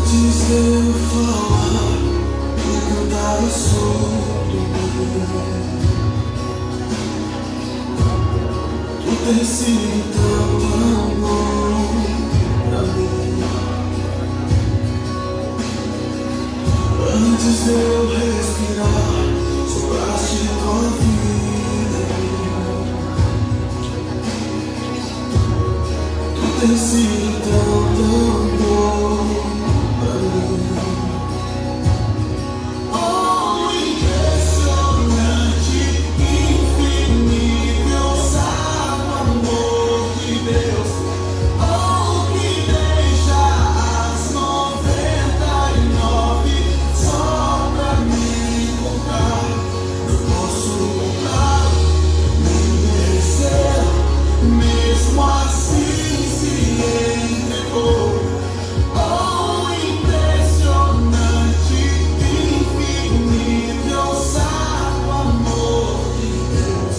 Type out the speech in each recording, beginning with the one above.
Antes eu falar e cantar sobre tu tens sido tão bom pra mim. Antes de eu respirar, sopraste tua vida em mim. Tu tens sido tão bom pra mim. Oh, impressionante, infinito, sábio amor de Deus. Oh, que deixa as 99 só pra me encontrar. Não posso comprar, nem merecer, mesmo assim se entregou. Oh, impressionante, infinito, sábio amor de Deus.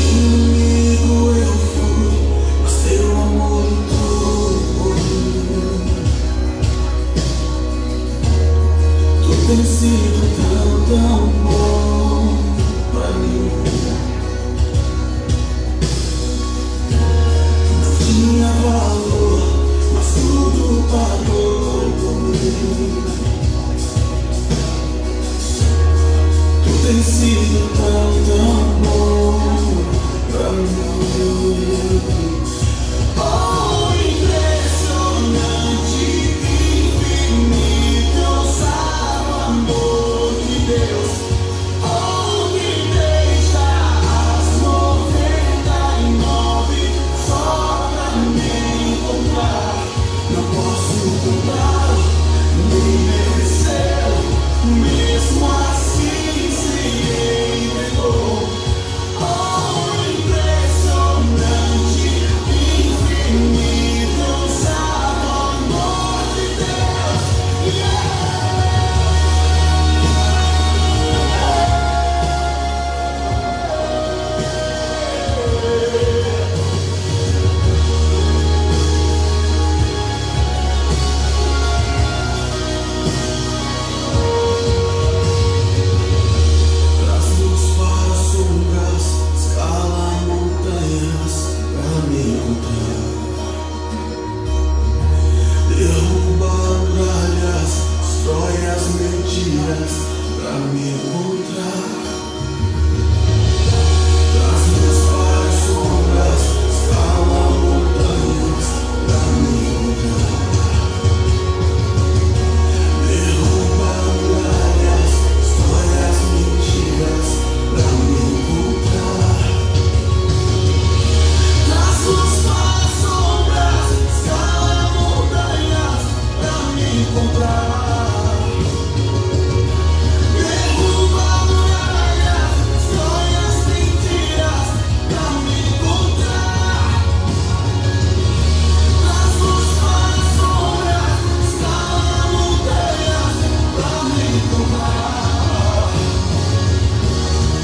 Inimigo eu fui, mas teu amor lutou por mim. Tu tens sido tão bom pra mim. Não tinha valor, mas tudo pagou por mim. Tu tens sido tão bom pra mim. Oh, impressionante, infinito, sábio amor de Deus. Oh, que deixa as 99 só pra me encontrar. Não posso comprar, nem merecer, mesmo assim se entregou. Oh, impressionante, infinito, sábio amor de Deus. Yeah! Traz luz para sombras, escala montanhas pra me encontrar. Derruba muralhas, destrói as mentiras pra me encontrar. Traz luz para sombras, escala montanhas pra me encontrar. Derruba muralhas, destrói as mentiras pra me encontrar. Traz luz para sombras, escala montanhas pra me encontrar. Derruba muralhas, destrói as mentiras pra me encontrar. Traz luz para sombras, escala montanhas pra me encontrar.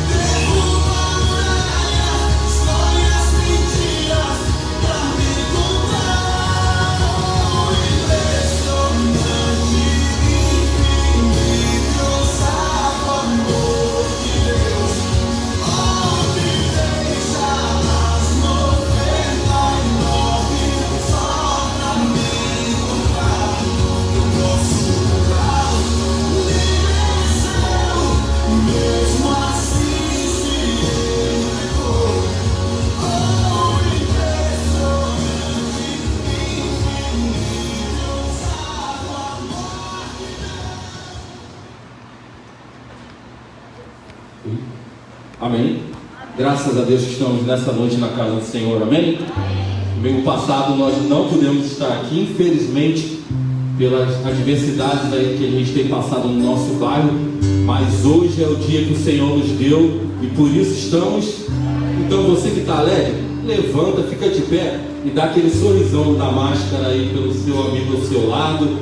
Derruba muralhas, destrói as mentiras pra me encontrar. Oh, impressionante, infinito, sábio amor de Deus. Oh, que deixa as 99 só pra me encontrar. Não posso comprar, nem mereceu, mesmo assim se entregou. Oh, impressionante, infinito, sábio amor de Deus. Amém? Graças a Deus que estamos nessa noite na casa do Senhor, amém? Domingo passado nós não pudemos estar aqui, infelizmente, pelas adversidades aí que a gente tem passado no nosso bairro, mas hoje é o dia que o Senhor nos deu e por isso estamos. Então você que está alegre, levanta, fica de pé e dá aquele sorrisão da máscara aí pelo seu amigo ao seu lado.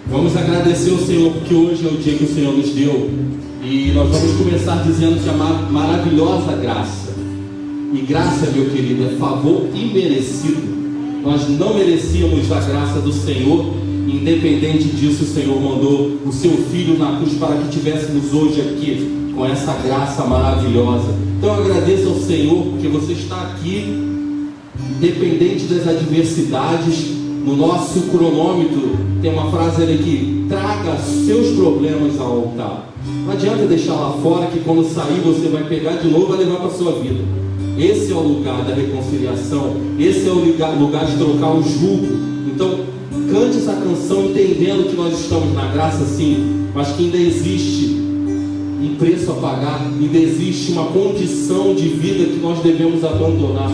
Vamos agradecer ao Senhor, porque hoje é o dia que o Senhor nos deu. E nós vamos começar dizendo que a maravilhosa graça. E graça, meu querido, é favor imerecido. Nós não merecíamos a graça do Senhor. Independente disso, o Senhor mandou o seu Filho na cruz para que tivéssemos hoje aqui com essa graça maravilhosa. Então eu agradeço ao Senhor porque você está aqui, independente das adversidades. No nosso cronômetro tem uma frase ali que traga seus problemas ao altar. Não adianta deixar lá fora, que quando sair você vai pegar de novo e vai levar para a sua vida. Esse é o lugar da reconciliação. Esse é o lugar de trocar o jugo. Então cante essa canção entendendo que nós estamos na graça sim, mas que ainda existe um preço a pagar, ainda existe uma condição de vida que nós devemos abandonar.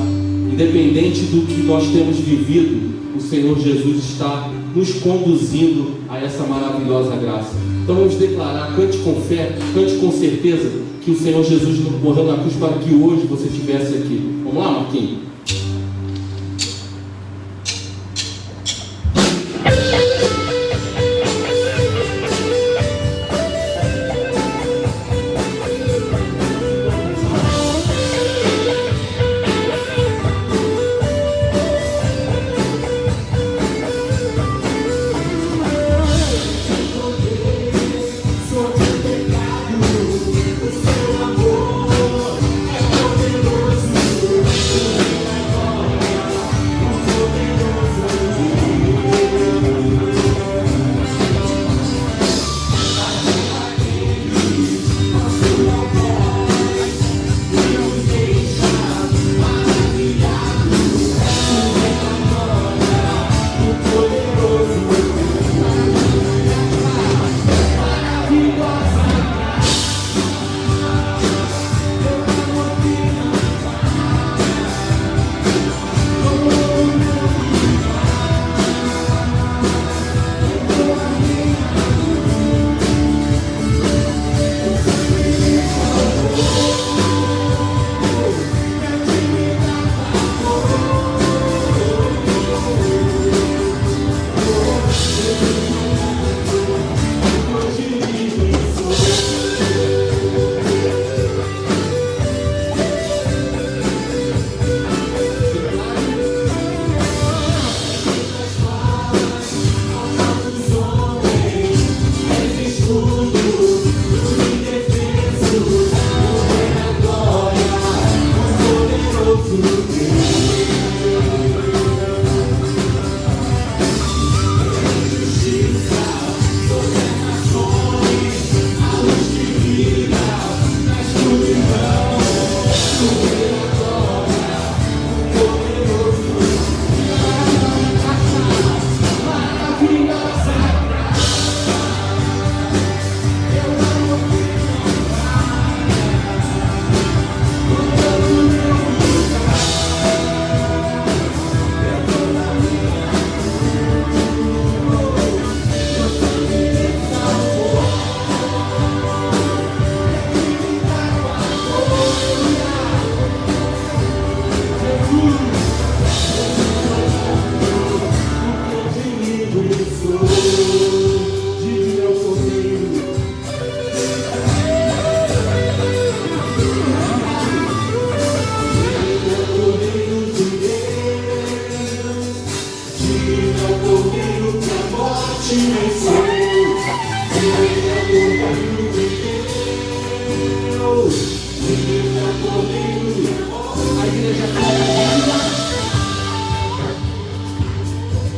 Independente do que nós temos vivido, o Senhor Jesus está nos conduzindo a essa maravilhosa graça. Então vamos declarar, cante com fé, cante com certeza que o Senhor Jesus morreu na cruz para que hoje você estivesse aqui. Vamos lá, Marquinhos?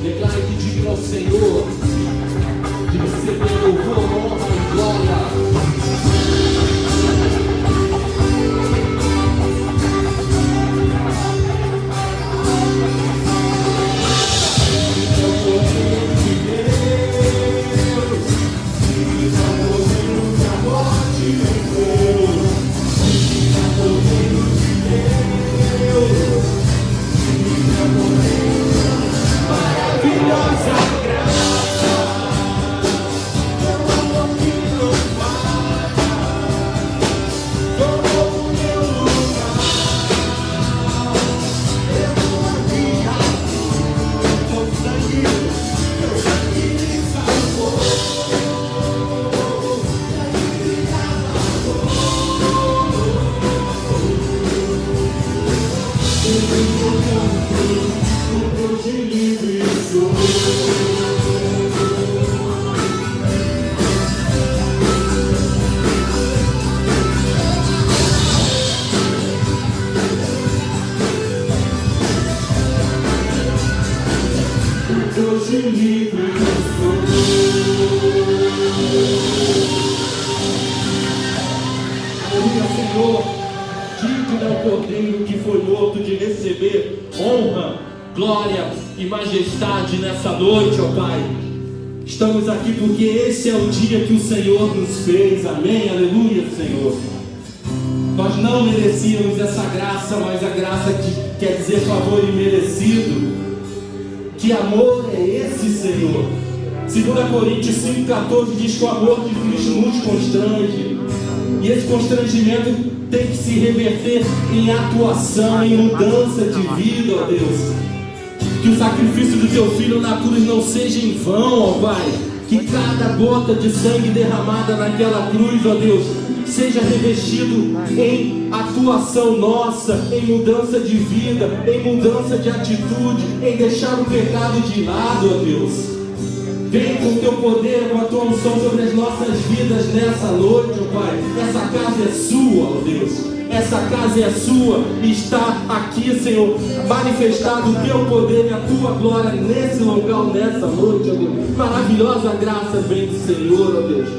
Declare que digno ao Senhor de receber louvor, honra e glória. Maravilhosa graça. livre sou. Hoje livre sou. Aleluia, Senhor. Digno é o Cordeiro que foi morto de receber honra, glória e majestade nessa noite, ó Pai. Estamos aqui porque esse é o dia que o Senhor nos fez. Amém, aleluia, Senhor. Nós não merecíamos essa graça, mas a graça que quer dizer favor imerecido. Que amor é esse, Senhor? 2 Coríntios 5,14 diz que o amor de Cristo nos constrange. E esse constrangimento tem que se reverter em atuação, em mudança de vida, ó Deus. Que o sacrifício do Teu Filho na cruz não seja em vão, ó Pai. Que cada gota de sangue derramada naquela cruz, ó Deus, seja revestido em atuação nossa, em mudança de vida, em mudança de atitude, em deixar o pecado de lado, ó Deus. Vem com o Teu poder, com a Tua unção sobre as nossas vidas nessa noite, ó Pai. Essa casa é Sua, ó Deus. Essa casa é Sua e está aqui, Senhor, manifestado o Teu poder e a Tua glória nesse local, nessa noite, ó Deus. Maravilhosa graça vem do Senhor, ó Deus.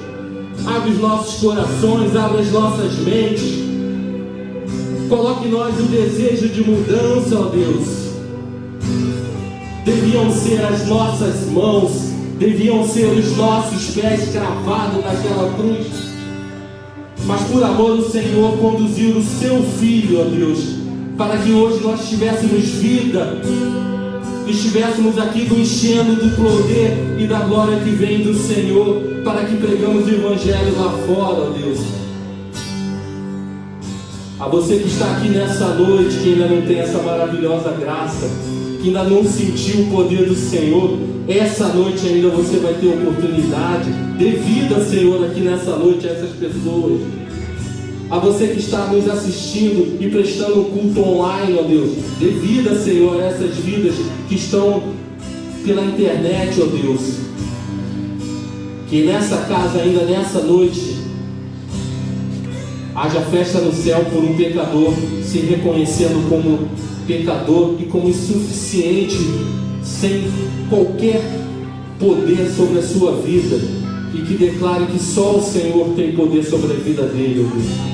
Abre os nossos corações, abre as nossas mentes. Coloque em nós o desejo de mudança, ó Deus. Deviam ser as nossas mãos, deviam ser os nossos pés cravados naquela cruz. Mas por amor do Senhor conduziu o Seu Filho, ó Deus, para que hoje nós tivéssemos vida, estivéssemos aqui enchendo do poder e da glória que vem do Senhor, para que pregamos o Evangelho lá fora, ó Deus. A você que está aqui nessa noite, que ainda não tem essa maravilhosa graça, que ainda não sentiu o poder do Senhor, essa noite ainda você vai ter oportunidade. Dê vida, Senhor, aqui nessa noite a essas pessoas. A você que está nos assistindo e prestando culto online, ó Deus, dê vida, Senhor, a essas vidas que estão pela internet, ó Deus. Que nessa casa, ainda nessa noite, haja festa no céu por um pecador se reconhecendo como pecador e como insuficiente, sem qualquer poder sobre a sua vida, e que declare que só o Senhor tem poder sobre a vida dele, ó Deus.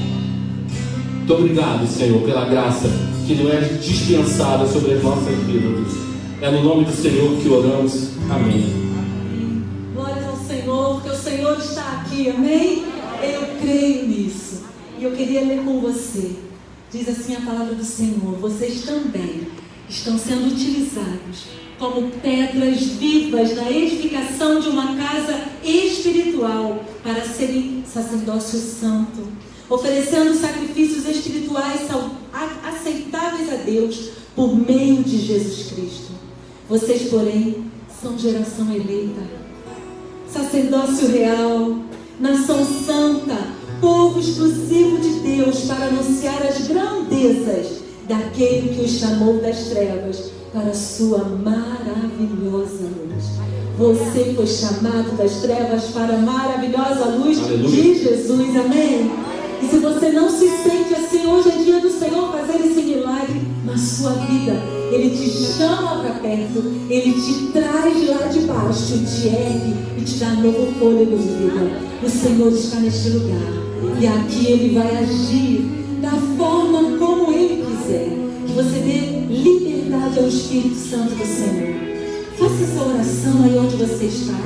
Muito obrigado, Senhor, pela graça que não é dispensada sobre as nossas vidas. É no nome do Senhor que oramos. Amém. Glória ao Senhor, porque o Senhor está aqui, amém? Eu creio nisso. E eu queria ler com você. Diz assim a palavra do Senhor: vocês também estão sendo utilizados como pedras vivas na edificação de uma casa espiritual para serem sacerdócio santo, oferecendo sacrifícios espirituais aceitáveis a Deus por meio de Jesus Cristo. Vocês, porém, são geração eleita, sacerdócio real, nação santa, povo exclusivo de Deus, para anunciar as grandezas daquele que os chamou das trevas para a sua maravilhosa luz. Você foi chamado das trevas para a maravilhosa luz de Jesus, amém? E se você não se sente assim, hoje é dia do Senhor fazer esse milagre na sua vida. Ele te chama para perto, Ele te traz de lá de baixo, te ergue e te dá novo fôlego de vida. O Senhor está neste lugar e aqui Ele vai agir da forma como Ele quiser. Que você dê liberdade ao Espírito Santo do Senhor. Faça essa oração aí onde você está.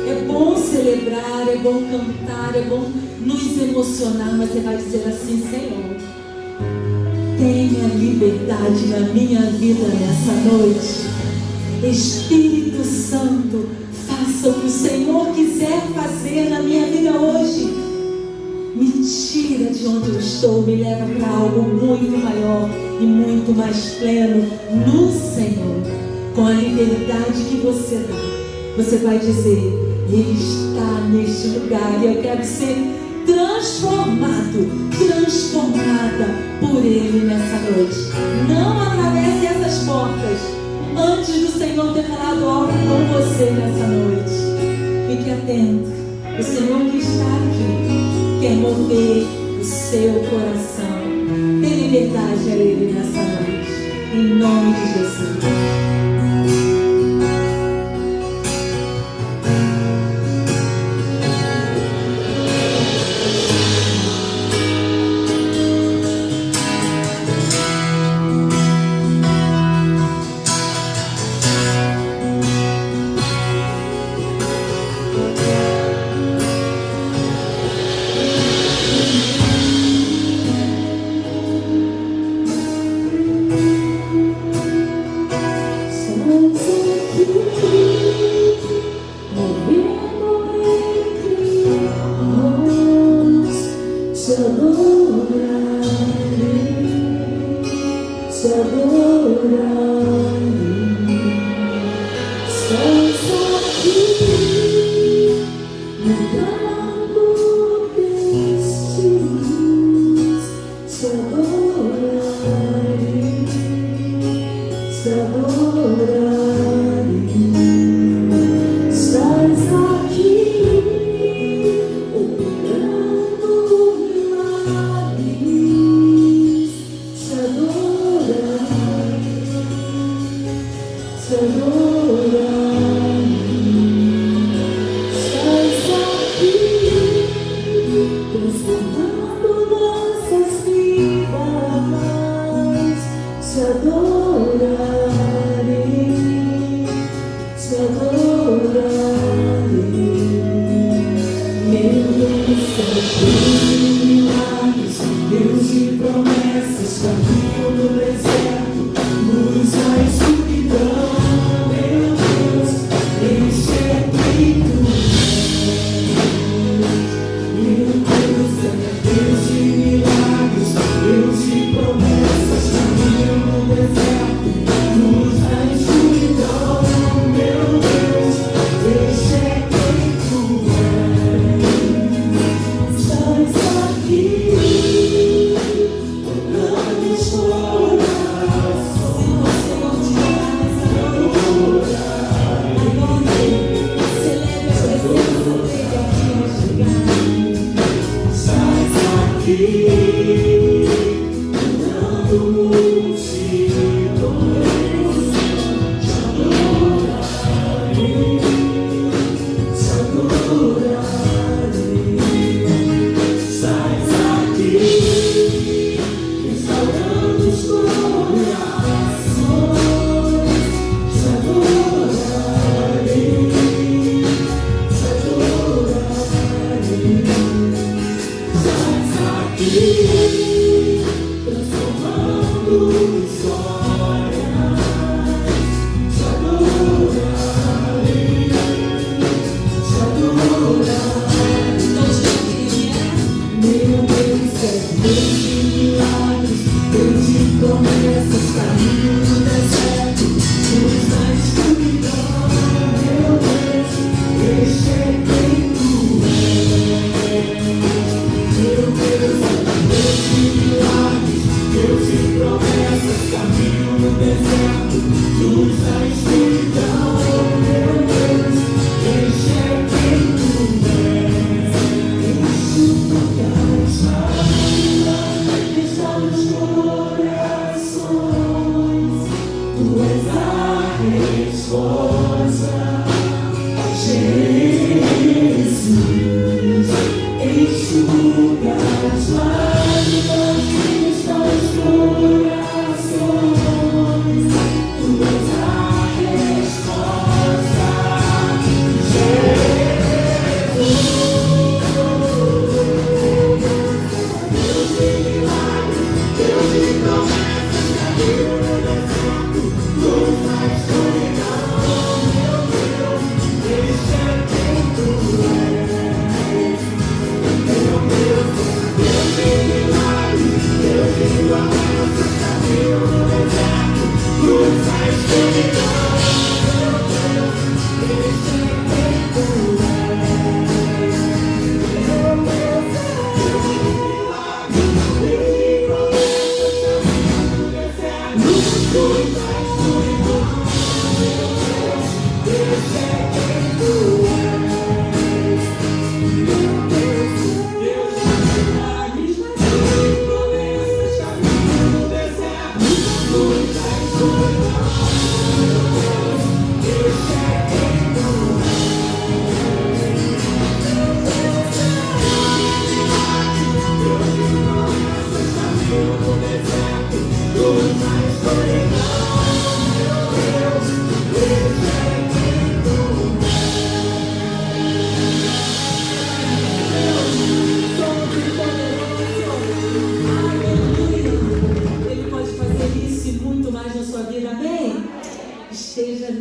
É bom celebrar, é bom cantar, é bom nos emocionar, mas você vai dizer assim: Senhor, tenha liberdade na minha vida nessa noite. Espírito Santo, faça o que o Senhor quiser fazer na minha vida hoje. Me tira de onde eu estou, me leva para algo muito maior e muito mais pleno no Senhor. Com a liberdade que você dá, você vai dizer: Ele está neste lugar e eu quero ser transformado, transformada por Ele nessa noite. Não atravesse essas portas, antes do Senhor ter falado algo com você nessa noite. Fique atento. O Senhor que está aqui quer mover o seu coração. Dê liberdade a Ele nessa noite. Em nome de Jesus.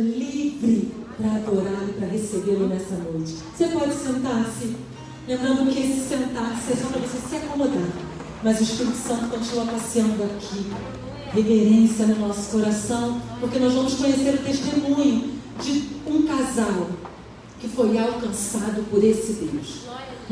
livre para adorá-lo e para recebê-lo nessa noite. Você pode sentar-se, lembrando que esse sentar-se é só para você se acomodar, mas o Espírito Santo continua passeando aqui. Reverência no nosso coração, porque nós vamos conhecer o testemunho de um casal que foi alcançado por esse Deus.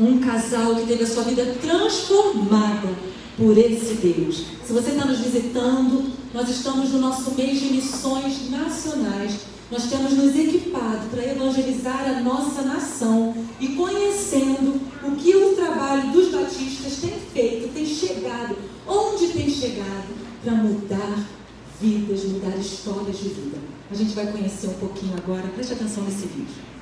Um casal que teve a sua vida transformada por esse Deus. Se você está nos visitando, nós estamos no nosso mês de missões nacionais. Nós temos nos equipado para evangelizar a nossa nação e conhecendo o que o trabalho dos batistas tem feito, tem chegado, onde tem chegado, para mudar vidas, mudar histórias de vida. A gente vai conhecer um pouquinho agora. Preste atenção nesse vídeo.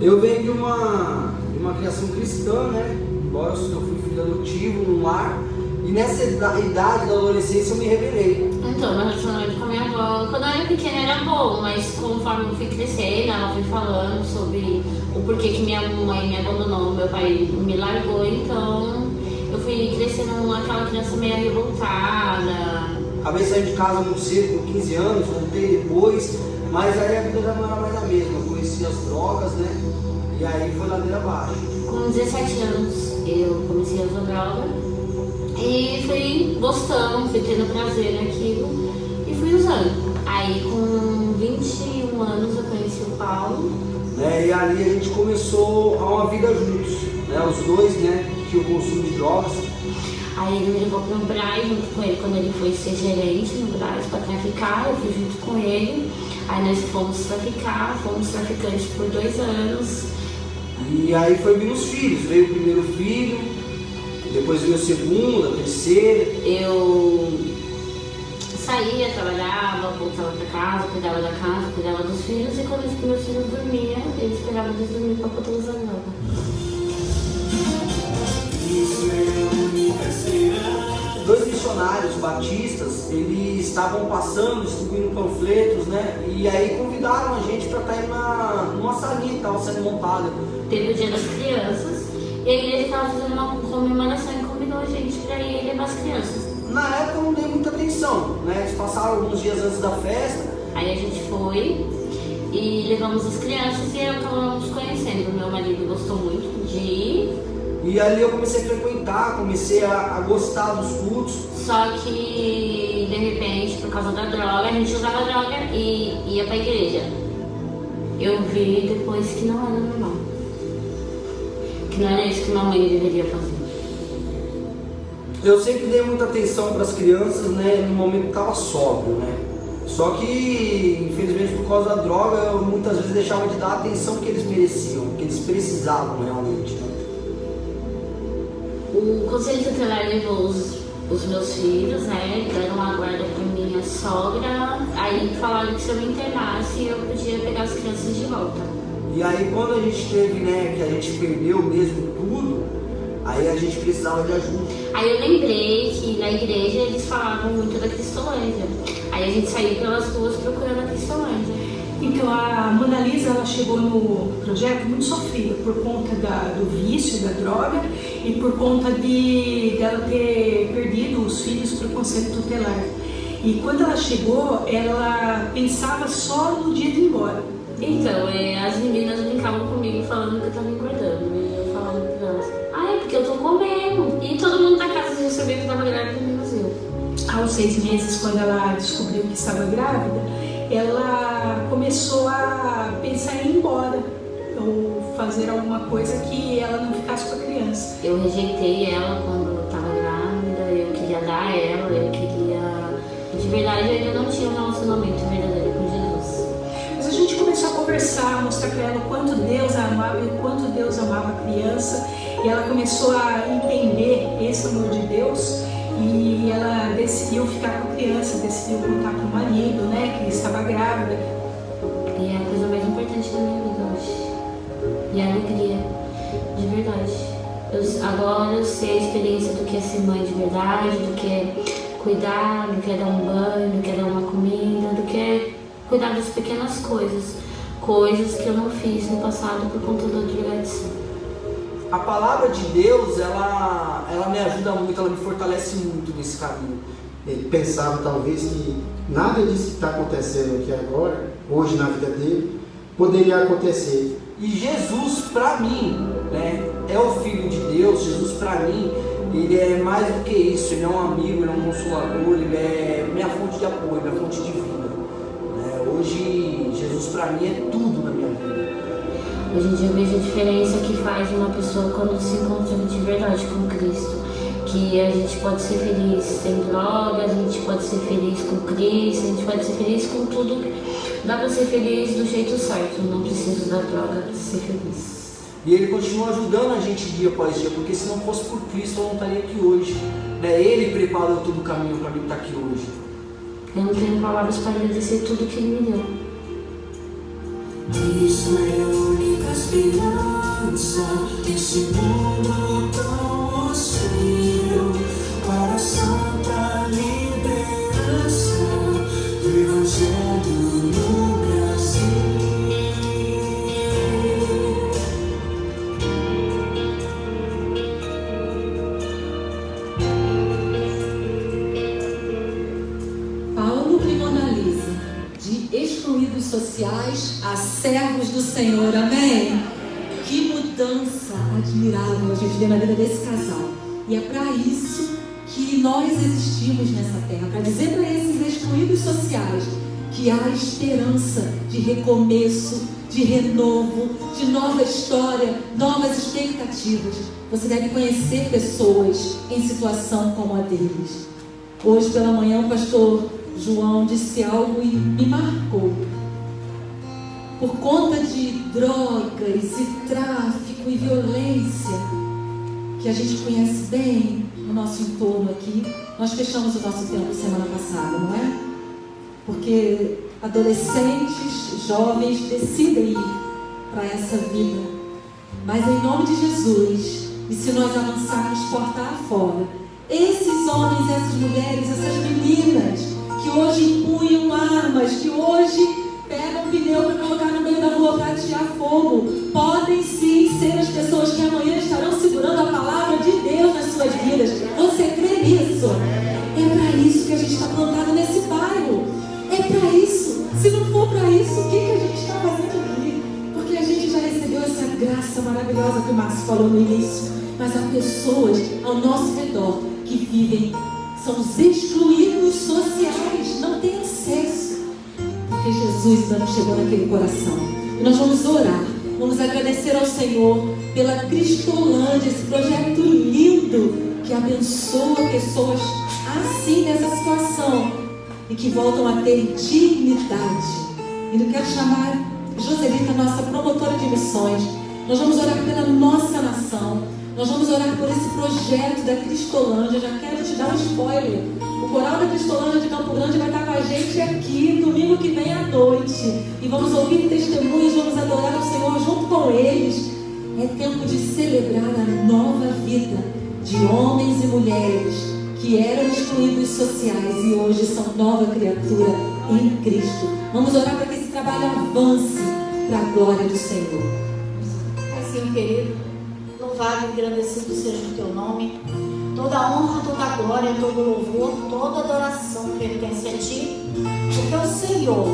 Eu venho de uma criação cristã, né? Embora eu fui filho adotivo num lar. E nessa idade da adolescência eu me rebelei. Então, meu relacionamento com a minha avó, quando eu era pequena era bom, mas conforme eu fui crescendo, ela foi falando sobre o porquê que minha mãe me abandonou, meu pai me largou, então eu fui crescendo aquela criança meio revoltada. Acabei saindo de casa muito cedo, com 15 anos, voltei depois, mas aí a vida já não era mais a mesma. Eu conheci as drogas, né? E aí foi ladeira abaixo. Com 17 anos eu comecei a usar droga e fui gostando, fui tendo prazer naquilo e fui usando. Aí com 21 anos eu conheci o Paulo. E ali a gente começou a uma vida juntos, né? Os dois, né? Que o consumo de drogas. Aí ele me levou para o Brás junto com ele, quando ele foi ser gerente no Brás para traficar, eu fui junto com ele. Aí nós fomos traficantes por 2 anos. E aí foi vindo os filhos, veio o primeiro filho, depois veio o segundo, a terceira. Eu saía, trabalhava, voltava para casa, cuidava da casa, cuidava dos filhos, e quando os meus filhos dormiam, eu esperava eles dormir para poder usar droga. 2 missionários batistas, eles estavam passando, distribuindo panfletos, né? E aí convidaram a gente para estar indo numa salinha que estava sendo montada. Teve o Dia das Crianças, e a igreja estava fazendo uma comemoração e convidou a gente para ir levar as crianças. Na época eu não dei muita atenção, né? Eles passaram alguns dias antes da festa. Aí a gente foi e levamos as crianças e acabamos conhecendo. Meu marido gostou muito de ir. E ali eu comecei a frequentar, comecei a gostar dos cultos. Só que, de repente, por causa da droga, a gente usava droga e ia pra igreja. Eu vi depois que não era normal. Que não era isso que minha mãe deveria fazer. Eu sempre dei muita atenção para as crianças, né, no momento que estava sóbrio, né? Só que, infelizmente, por causa da droga, eu muitas vezes deixava de dar a atenção que eles mereciam, que eles precisavam realmente, né? O Conselho Tutelar levou os meus filhos, né, deram uma guarda para minha sogra, aí falaram que se eu me internasse eu podia pegar as crianças de volta. E aí quando a gente teve, né, que a gente perdeu mesmo tudo, aí a gente precisava de ajuda. Aí eu lembrei que na igreja eles falavam muito da Cristolândia, aí a gente saiu pelas ruas procurando a Cristolândia. Então a Mona Lisa, ela chegou no projeto muito sofrida por conta do vício, da droga, e por conta dela ter perdido os filhos para o Conselho Tutelar. E quando ela chegou, ela pensava só no dia de ir embora. Então, as meninas brincavam comigo falando que eu estava engordando, e eu falava para elas, é porque eu tô comendo. E todo mundo da casa já sabia que eu estava grávida, menos eu. Aos 6 meses, quando ela descobriu que estava grávida, ela começou a pensar em ir embora ou fazer alguma coisa que ela não ficasse com a criança. Eu rejeitei ela quando eu estava grávida, eu queria dar ela, eu queria... De verdade, eu ainda não tinha um relacionamento verdadeiro com Jesus. Mas a gente começou a conversar, mostrar para ela o quanto Deus a amava e o quanto Deus amava a criança, e ela começou a entender esse amor de Deus. E ela decidiu ficar com a criança, decidiu contar com o marido, né, que estava grávida. E é a coisa mais importante da minha vida hoje. E a alegria, de verdade. Agora eu sei a experiência do que é ser mãe de verdade, do que é cuidar, do que é dar um banho, do que é dar uma comida, do que é cuidar das pequenas coisas. Coisas que eu não fiz no passado por conta da drogadição. a palavra de Deus, ela me ajuda muito, ela me fortalece muito nesse caminho. Ele pensava talvez que nada disso que está acontecendo aqui agora, hoje na vida dele, poderia acontecer. E Jesus, para mim, né, é o Filho de Deus. Jesus, para mim, ele é mais do que isso. Ele é um amigo, ele é um consolador, ele é minha fonte de apoio, minha fonte de vida, né? Hoje, Jesus para mim é tudo na minha vida. Hoje em dia eu vejo a diferença que faz uma pessoa quando se encontra de verdade com Cristo. Que a gente pode ser feliz sem droga, a gente pode ser feliz com Cristo, a gente pode ser feliz com tudo. Dá para ser feliz do jeito certo, não preciso da droga para ser feliz. E ele continua ajudando a gente dia após dia, porque se não fosse por Cristo eu não estaria aqui hoje, né? Ele preparou todo o caminho para mim estar aqui hoje. Eu não tenho palavras para agradecer tudo que ele me deu. Cristo é a única esperança desse mundo tão hostil, para a santa libertação do Evangelho no Brasil. Paulo e Mona Lisa, de excluídos sociais a servos do Senhor, amém? Que mudança admirável a gente vê na vida desse casal. E é para isso que nós existimos nessa terra, para dizer para esses excluídos sociais que há esperança de recomeço, de renovo, de nova história, novas expectativas. Você deve conhecer pessoas em situação como a deles. Hoje pela manhã o pastor João disse algo e me marcou. Por conta de drogas e tráfico e violência que a gente conhece bem no nosso entorno aqui, nós fechamos o nosso tempo semana passada, não é? Porque adolescentes, jovens decidem ir para essa vida. Mas em nome de Jesus, e se nós avançarmos porta afora, esses homens, essas mulheres, essas meninas que hoje empunham armas, que hoje pegam um pneu para colocar no meio da rua para atirar fogo, podem sim ser as pessoas que amanhã estarão segurando a palavra de Deus nas suas vidas. Você crê nisso? É para isso que a gente está plantado nesse bairro. É para isso. Se não for para isso, o que a gente está fazendo aqui? Porque a gente já recebeu essa graça maravilhosa que o Márcio falou no início. Mas há pessoas ao nosso redor que vivem, são os excluídos sociais, não têm acesso. Porque Jesus ainda não chegou naquele coração. E nós vamos orar, vamos agradecer ao Senhor pela Cristolândia, esse projeto lindo que abençoa pessoas assim nessa situação e que voltam a ter dignidade. E eu quero chamar Joselita, nossa promotora de missões. Nós vamos orar pela nossa nação. Nós vamos orar por esse projeto da Cristolândia. Já quero te dar um spoiler. O coral da Cristolândia de Campo Grande vai estar com a gente aqui domingo que vem à noite. E vamos ouvir testemunhos, vamos adorar o Senhor junto com eles. É tempo de celebrar a nova vida de homens e mulheres que eram excluídos sociais e hoje são nova criatura em Cristo. Vamos orar para que esse trabalho avance para a glória do Senhor. Pai, Senhor querido, louvado e agradecido seja o teu nome. Toda honra, toda glória, todo louvor, toda adoração pertence a ti, porque o Senhor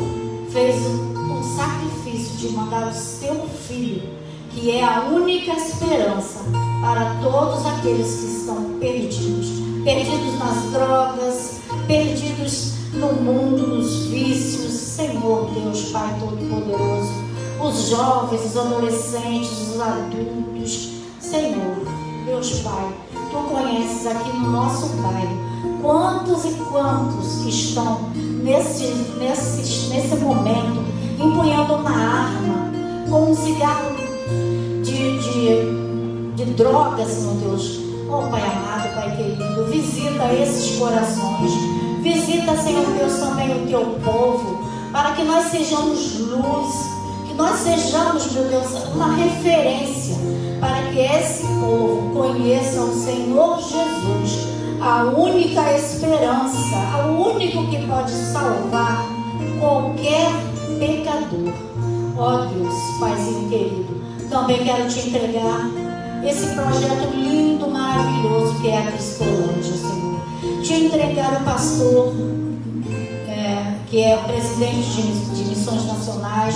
fez um sacrifício de mandar o seu Filho, que é a única esperança para todos aqueles que estão perdidos nas drogas, perdidos no mundo, nos vícios. Senhor Deus, Pai Todo-Poderoso, os jovens, os adolescentes, os adultos. Senhor Deus, Pai, Tu conheces aqui no nosso bairro quantos e quantos estão nesse momento empunhando uma arma com um cigarro de droga, Senhor Deus. Oh Pai amado, Pai querido, visita esses corações, visita, Senhor Deus, também o Teu povo, para que nós sejamos luz, que nós sejamos, meu Deus, uma referência, para que esse povo conheça o Senhor Jesus, a única esperança, o único que pode salvar qualquer pecador. Ó Deus, Paizinho querido, também quero te entregar esse projeto lindo, maravilhoso que é a Cristolândia, Senhor. Te entregar o pastor, que é o presidente de missões nacionais,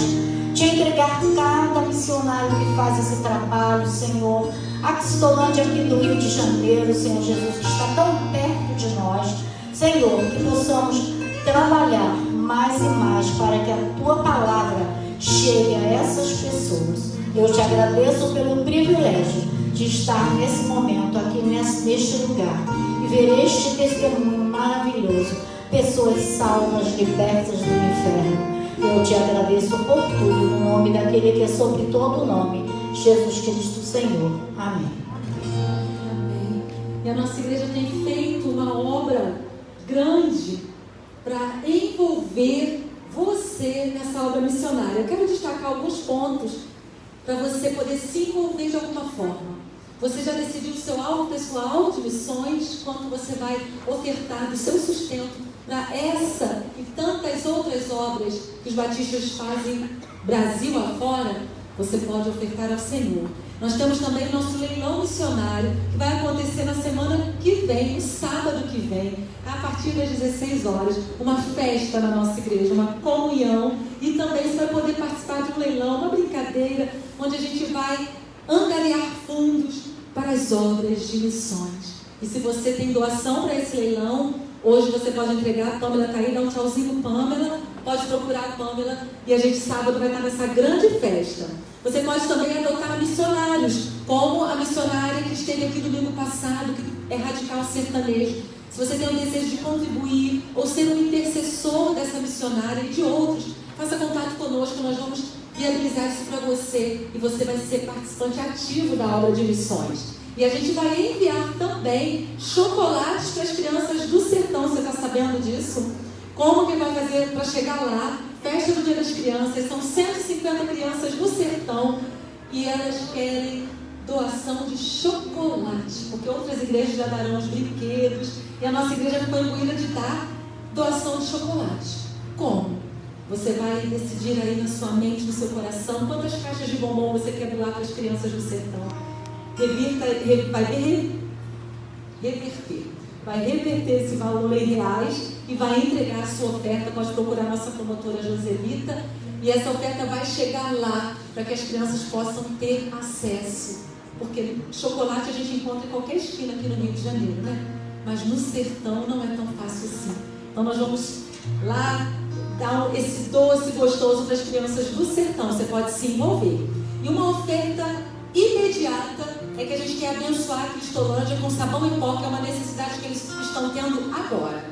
te entregar cada missionário que faz esse trabalho, Senhor. A Cristolândia aqui do Rio de Janeiro, Senhor Jesus, que está tão perto de nós, Senhor, que possamos trabalhar mais e mais para que a Tua palavra chegue a essas pessoas. Eu te agradeço pelo privilégio de estar nesse momento aqui neste lugar e ver este testemunho maravilhoso, pessoas salvas, libertas do inferno. Eu te agradeço por tudo, no nome daquele que é sobre todo o nome, Jesus Cristo, Senhor. Amém. Amém. E a nossa igreja tem feito uma obra grande para envolver você nessa obra missionária. Eu quero destacar alguns pontos para você poder se envolver de alguma forma. Você já decidiu o seu alvo pessoal de missões, quanto você vai ofertar do seu sustento para essa e tantas outras obras que os batistas fazem Brasil afora? Você pode ofertar ao Senhor. Nós temos também o nosso leilão missionário, que vai acontecer na semana que vem, no sábado que vem, a partir das 16 horas, uma festa na nossa igreja, uma comunhão, e também você vai poder participar de um leilão, uma brincadeira, onde a gente vai angariar fundos para as obras de missões. E se você tem doação para esse leilão, hoje você pode entregar, a Pâmela está aí, dá um tchauzinho, Pâmela, pode procurar a Pâmela, e a gente sábado vai estar nessa grande festa. Você pode também adotar missionários, como a missionária que esteve aqui domingo passado, que é radical sertanejo. Se você tem o desejo de contribuir ou ser um intercessor dessa missionária e de outros, faça contato conosco, nós vamos viabilizar isso para você e você vai ser participante ativo da obra de missões. E a gente vai enviar também chocolates para as crianças do sertão. Você está sabendo disso? Como que vai fazer para chegar lá? Festa do Dia das Crianças. São 150 crianças do sertão e elas querem doação de chocolate, porque outras igrejas já darão os brinquedos e a nossa igreja ficou imbuída de dar doação de chocolate. Como? Você vai decidir aí na sua mente, no seu coração, quantas caixas de bombom você quer doar para as crianças do sertão. Vai reverter esse valor em reais e vai entregar a sua oferta. Pode procurar a nossa promotora Joselita, e essa oferta vai chegar lá para que as crianças possam ter acesso, porque chocolate a gente encontra em qualquer esquina aqui no Rio de Janeiro, né? Mas no sertão não é tão fácil assim. Então nós vamos lá dar esse doce gostoso para as crianças do sertão. Você pode se envolver. E uma oferta imediata é que a gente quer abençoar a Cristolândia com sabão em pó, que é uma necessidade que eles estão tendo agora.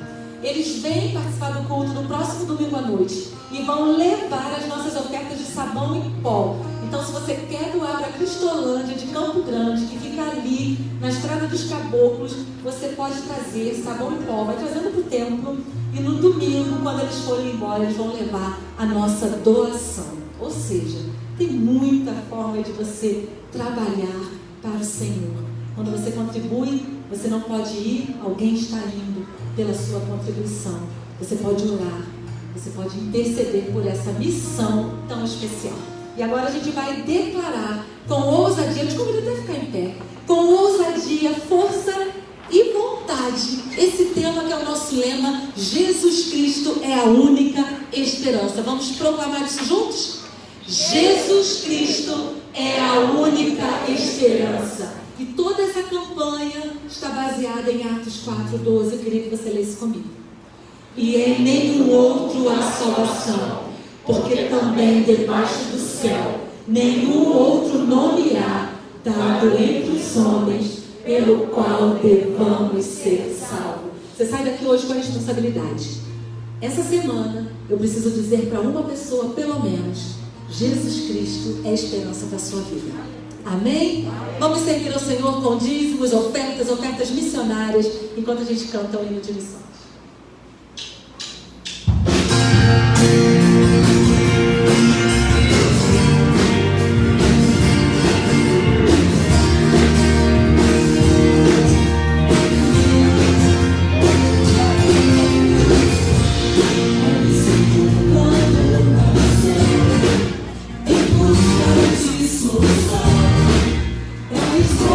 Eles vêm participar do culto no próximo domingo à noite e vão levar as nossas ofertas de sabão em pó. Então, se você quer doar para a Cristolândia de Campo Grande, que fica ali na Estrada dos Caboclos, você pode trazer sabão em pó, vai trazendo para o templo, e no domingo, quando eles forem embora, eles vão levar a nossa doação. Ou seja, tem muita forma de você trabalhar para o Senhor. Quando você contribui, você não pode ir, alguém está indo pela sua contribuição. Você pode orar, você pode interceder por essa missão tão especial. E agora a gente vai declarar com ousadia, eu te convido até a ficar em pé, com ousadia, força e vontade, esse tema que é o nosso lema: Jesus Cristo é a única esperança. Vamos proclamar isso juntos? Jesus Cristo é a única esperança. E toda essa campanha está baseada em Atos 4:12. Eu queria que você lesse comigo. E em nenhum outro há salvação, porque também debaixo do céu nenhum outro nome há dado entre os homens pelo qual devamos ser salvos. Você sai daqui hoje com a responsabilidade. Essa semana eu preciso dizer para uma pessoa, pelo menos: Jesus Cristo é a esperança da sua vida. Amém? Vamos servir ao Senhor com dízimos, ofertas missionárias, enquanto a gente canta o hino de missões. É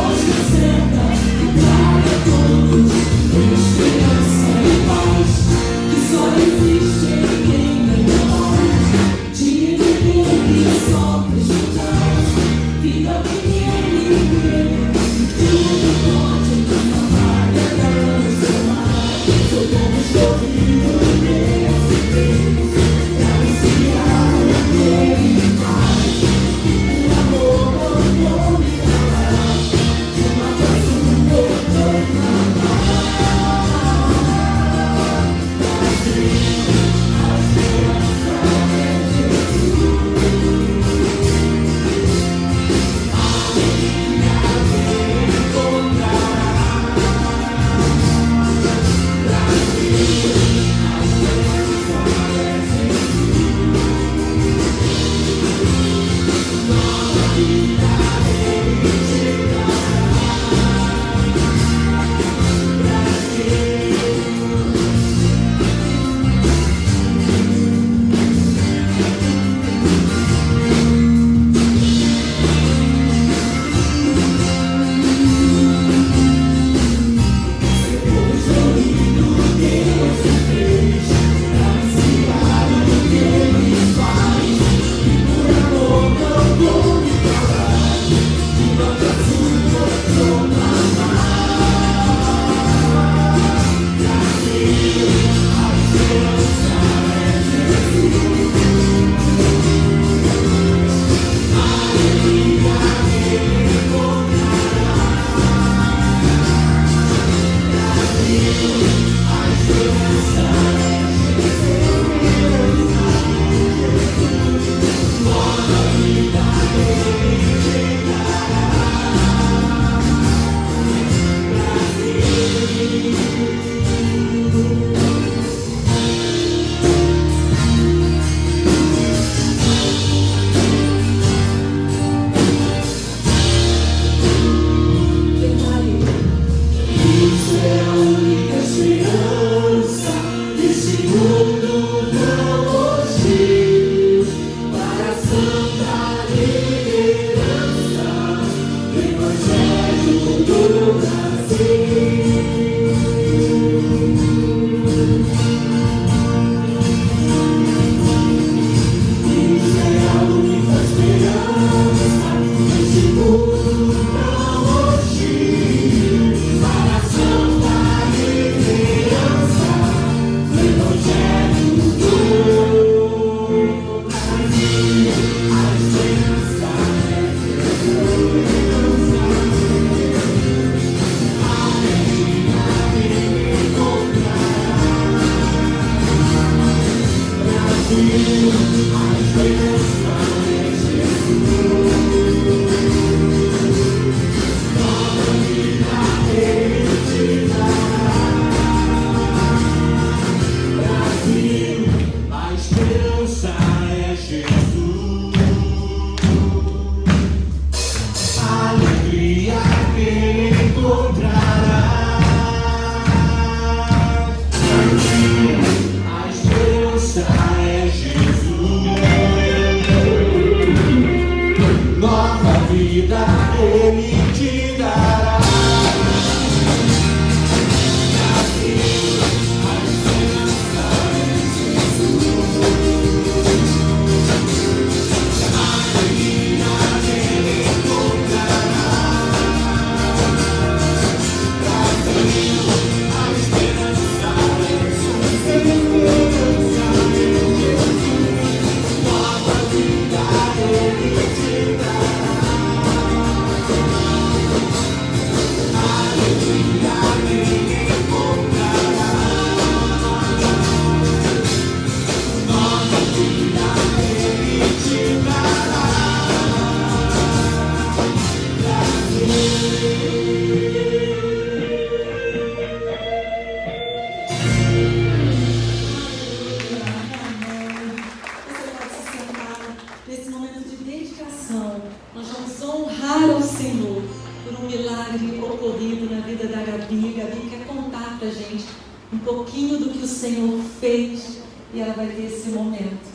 de ocorrido na vida da Gabi. Gabi quer contar pra gente um pouquinho do que o Senhor fez e ela vai ter esse momento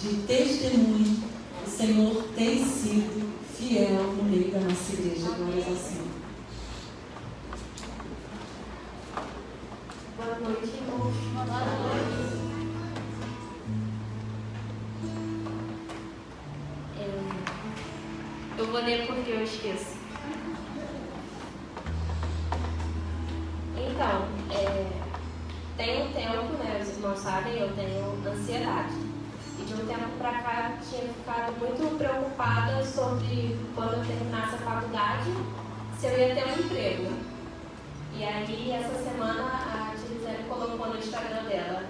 de testemunho. O Senhor tem sido fiel no meio da nossa igreja. Glórias ao Senhor. Boa noite, irmãos. Boa noite. Eu vou ler porque eu esqueço. Então, tem um tempo, né, os irmãos sabem, eu tenho ansiedade. E de um tempo pra cá eu tinha ficado muito preocupada sobre quando eu terminasse a faculdade, se eu ia ter um emprego. E aí, essa semana, a Gisele colocou no Instagram dela,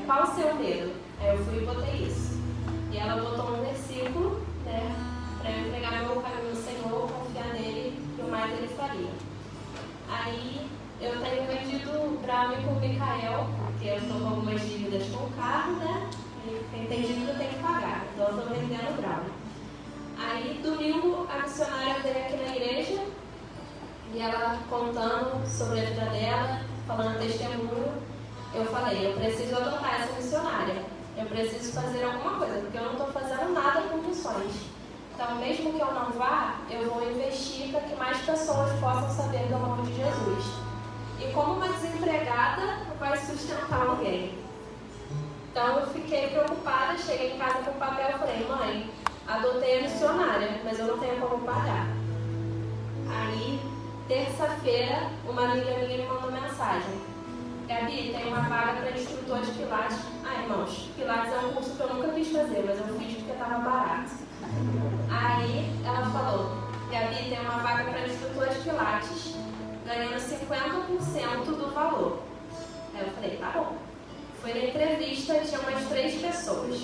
qual o seu medo? Aí eu fui e botei isso. E ela botou um versículo, né, para eu entregar meu caminho no Senhor, confiar nele e o mais ele faria. Aí eu tenho vendido Brownie com o Micael, porque eu estou com algumas dívidas com o carro, né? E quem tem dívida tem que pagar, então eu estou vendendo Brownie. Aí domingo a missionária veio aqui na igreja e ela contando sobre a vida dela, falando testemunho. Eu falei, eu preciso adotar essa missionária, eu preciso fazer alguma coisa, porque eu não estou fazendo nada com missões. Então, mesmo que eu não vá, eu vou investir para que mais pessoas possam saber do amor de Jesus. E como uma desempregada, vai sustentar alguém. Então, eu fiquei preocupada, cheguei em casa com o papel e falei, mãe, adotei a missionária, mas eu não tenho como pagar. Aí, terça-feira, uma amiga minha me mandou mensagem. Gabi, tem uma vaga para instrutor de Pilates. Ah, irmãos, Pilates é um curso que eu nunca quis fazer, mas eu fiz porque estava barato. Aí ela falou, Gabi, tem uma vaga para instrutor de Pilates, ganhando 50% do valor. Aí eu falei, tá bom. Fui na entrevista, tinha umas 3 pessoas.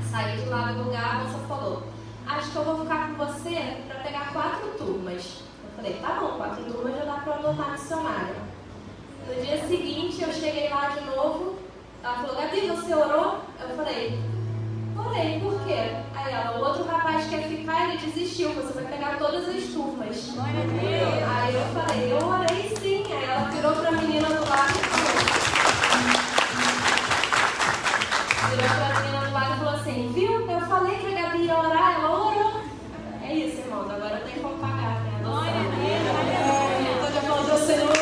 Saí de lá do lugar, a moça falou, acho que eu vou ficar com você para pegar 4 turmas. Eu falei, tá bom, 4 turmas já dá para adotar missionária. No dia seguinte, eu cheguei lá de novo, ela falou, Gabi, você orou? Eu falei, orei, por quê? Aí ela, o outro rapaz quer ficar, ele desistiu, você vai pegar todas as turmas. Aí eu falei, eu orei sim. Aí ela virou pra menina do lado e falou assim, viu? Eu falei que a Gabi ia orar, ela orou. É isso, irmãos, agora eu tenho como pagar, né? Pode aplaudir o Senhor.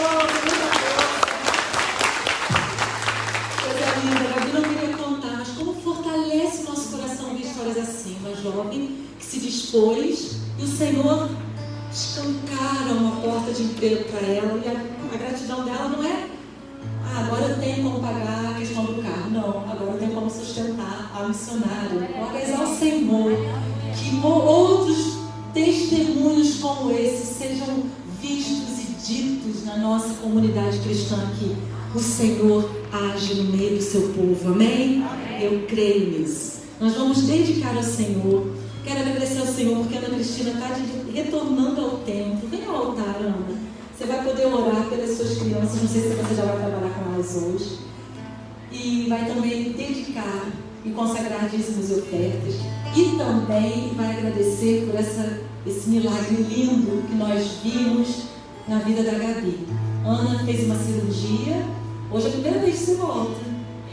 Coisa linda, Gabi não queria contar, mas como fortalece nosso coração ver histórias assim. Uma jovem que se dispôs e o Senhor escancara uma porta de emprego para ela. E a gratidão dela não é, agora eu tenho como pagar a questão do carro. Não, agora eu tenho como sustentar a missionária. Glórias ao Senhor. Que outros testemunhos como esse sejam vistos e ditos na nossa comunidade cristã aqui. O Senhor age no meio do seu povo, amém? Eu creio nisso. Nós vamos dedicar ao Senhor. Quero agradecer ao Senhor porque a Ana Cristina está retornando ao templo. Vem ao altar, Ana. Você vai poder orar pelas suas crianças. Não sei se você já vai trabalhar com elas hoje. E vai também dedicar e consagrar dízimos e ofertas. E também vai agradecer por esse milagre lindo que nós vimos na vida da Gabi. Ana fez uma cirurgia. Hoje é a primeira vez que você volta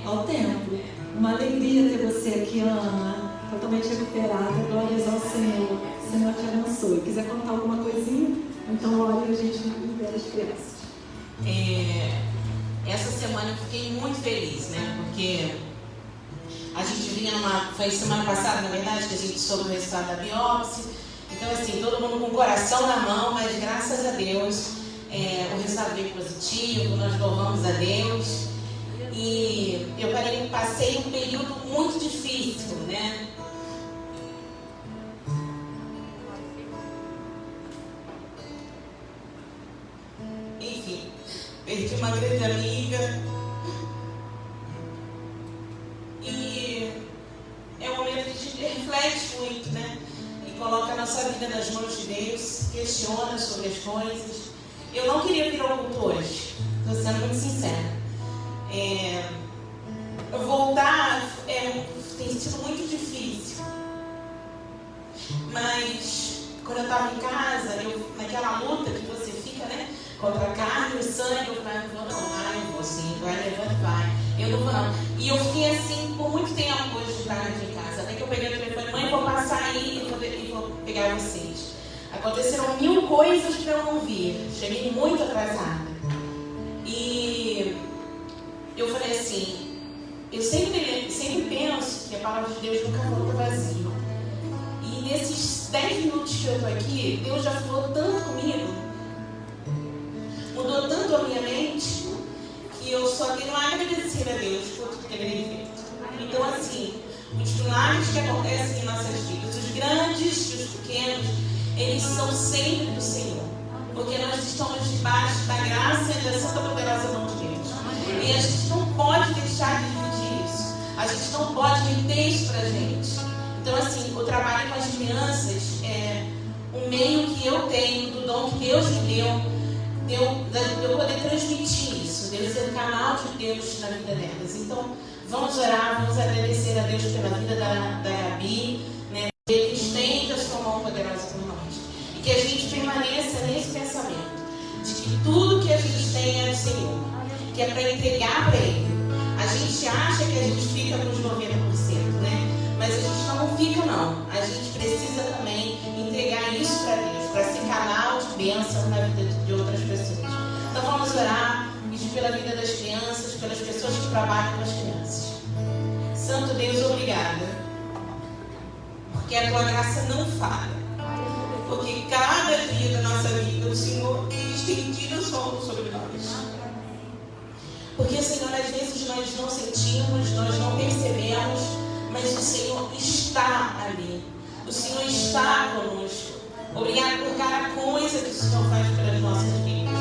ao templo. Uma alegria ter você aqui, Ana. Totalmente recuperada. Glórias ao Senhor. O Senhor te abençoe. Quiser contar alguma coisinha? Então, olha, a gente libera as crianças. Essa semana eu fiquei muito feliz, né? Porque a gente vinha foi semana passada, na verdade, que a gente soube o resultado da biópsia. Então, assim, todo mundo com o coração na mão, mas graças a Deus, o resultado veio positivo, nós louvamos a Deus. E eu passei um período muito difícil, né? Enfim, perdi uma grande amiga. E é um momento que a gente reflete muito, né? E coloca a nossa vida nas mãos de Deus, questiona sobre as coisas. Eu não queria vir ao culto hoje, estou sendo muito sincera. Voltar tem sido muito difícil. Mas quando eu estava em casa, naquela luta que você sangue. Eu falei, não vou não. Eu vou sim, vai, levanta, vai. Eu não vou não. E eu fiquei assim por muito tempo hoje de estar aqui em casa. Até que eu peguei o telefone, mãe, vou passar aí e vou pegar vocês. Aconteceram 1000 coisas para eu não vir. Cheguei muito atrasada. E eu falei assim, eu sempre penso que a palavra de Deus nunca volta vazia. E nesses 10 minutos que eu estou aqui, Deus já falou tanto comigo, mudou tanto a minha mente, que eu só tenho a agradecer a Deus por tudo que Ele tem feito. Então, assim, os milagres que acontecem em nossas vidas, os grandes e os pequenos, eles são sempre do Senhor. Porque nós estamos debaixo da graça e da santa poderosa mão de Deus. E a gente não pode deixar de dividir isso. A gente não pode reter isso pra gente. Então, assim, o trabalho com as crianças é um meio que eu tenho, do dom que Deus me deu, de eu poder transmitir isso, de eu ser o canal de Deus na vida delas. Então, vamos orar, vamos agradecer a Deus pela vida da Gabi, né? Ele estende a sua mão poderosa por nós. E que a gente permaneça nesse pensamento de que tudo que a gente tem é do Senhor, que é para entregar para Ele. A gente acha que a gente fica com os 90%, né? Mas a gente não fica, não. A gente precisa também entregar isso para Deus, para ser canal de bênção na vida de outras pessoas. Então vamos orar, pedir pela vida das crianças, pelas pessoas que trabalham com as crianças. Santo Deus, obrigada. Porque a tua graça não falha. Porque cada dia da nossa vida o Senhor tem estendido o sol sobre nós. Porque, Senhor, às vezes nós não sentimos, nós não percebemos, mas o Senhor está ali. O Senhor está conosco. Obrigado por cada coisa que o Senhor faz pelas nossas vidas.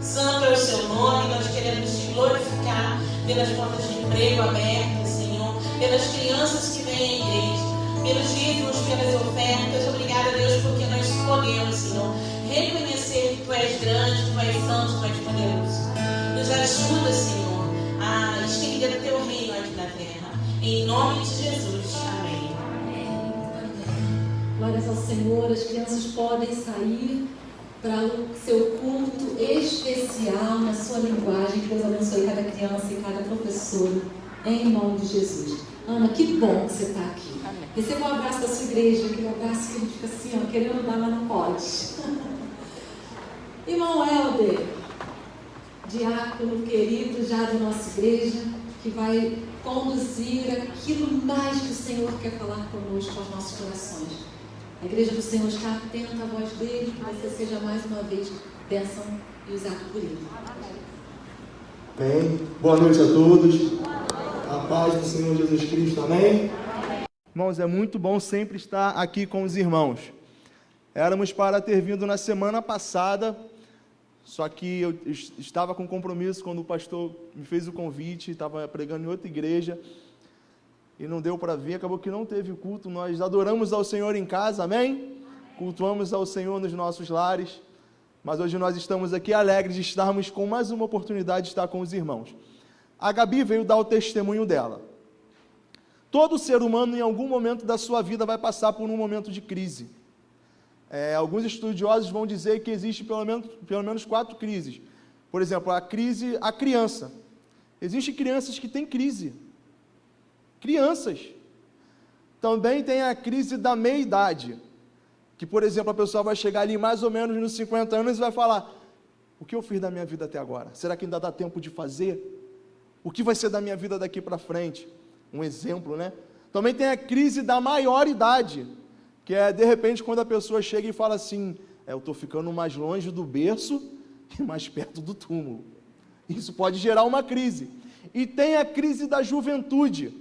Santo é o seu nome, nós queremos te glorificar pelas portas de emprego abertas, Senhor, pelas crianças que vêm à igreja, pelos dízimos, pelas ofertas. Obrigada, Deus, porque nós podemos, Senhor, reconhecer que Tu és grande, Tu és santo, Tu és poderoso. Nos ajuda, Senhor, a estender o Teu reino aqui na terra. Em nome de Jesus. Amém. Glórias ao Senhor. As crianças podem sair para o seu culto especial na sua linguagem. Que Deus abençoe cada criança e cada professor. Em nome de Jesus. Ana, que bom que você está aqui. Receba um abraço da sua igreja, aquele abraço que a gente fica assim, ó, querendo dar, mas não pode. Irmão Helder, diácono querido já da nossa igreja, que vai conduzir aquilo mais que o Senhor quer falar conosco, aos nossos corações. A igreja do Senhor está atenta à voz dele, que você seja mais uma vez bênção e usado por ele. Amém. Boa noite a todos. A paz do Senhor Jesus Cristo. Amém. Irmãos, é muito bom sempre estar aqui com os irmãos. Éramos para ter vindo na semana passada, só que eu estava com compromisso quando o pastor me fez o convite, estava pregando em outra igreja e não deu para vir, acabou que não teve culto. Nós adoramos ao Senhor em casa, amém? Cultuamos ao Senhor nos nossos lares, mas hoje nós estamos aqui alegres de estarmos com mais uma oportunidade de estar com os irmãos. A Gabi veio dar o testemunho dela. Todo ser humano, em algum momento da sua vida, vai passar por um momento de crise. Alguns estudiosos vão dizer que existe pelo menos 4 crises. Por exemplo, a criança. Existem crianças que têm crise. Crianças. Também tem a crise da meia-idade. Que, por exemplo, a pessoa vai chegar ali mais ou menos nos 50 anos e vai falar: o que eu fiz da minha vida até agora? Será que ainda dá tempo de fazer? O que vai ser da minha vida daqui para frente? Um exemplo, né? Também tem a crise da maioridade, que é, de repente, quando a pessoa chega e fala assim: eu estou ficando mais longe do berço e mais perto do túmulo. Isso pode gerar uma crise. E tem a crise da juventude,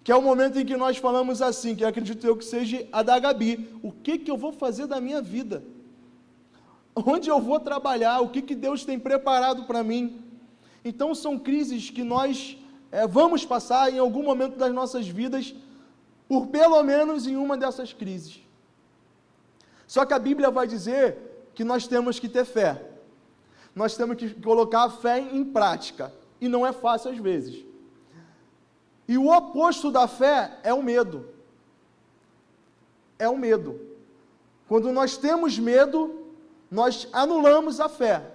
que é o momento em que nós falamos assim, que acredito eu que seja a da Gabi: o que eu vou fazer da minha vida? Onde eu vou trabalhar? O que Deus tem preparado para mim? Então são crises que nós vamos passar em algum momento das nossas vidas, por pelo menos em uma dessas crises. Só que a Bíblia vai dizer que nós temos que ter fé. Nós temos que colocar a fé em prática. E não é fácil às vezes. E o oposto da fé é o medo. É o medo. Quando nós temos medo, nós anulamos a fé.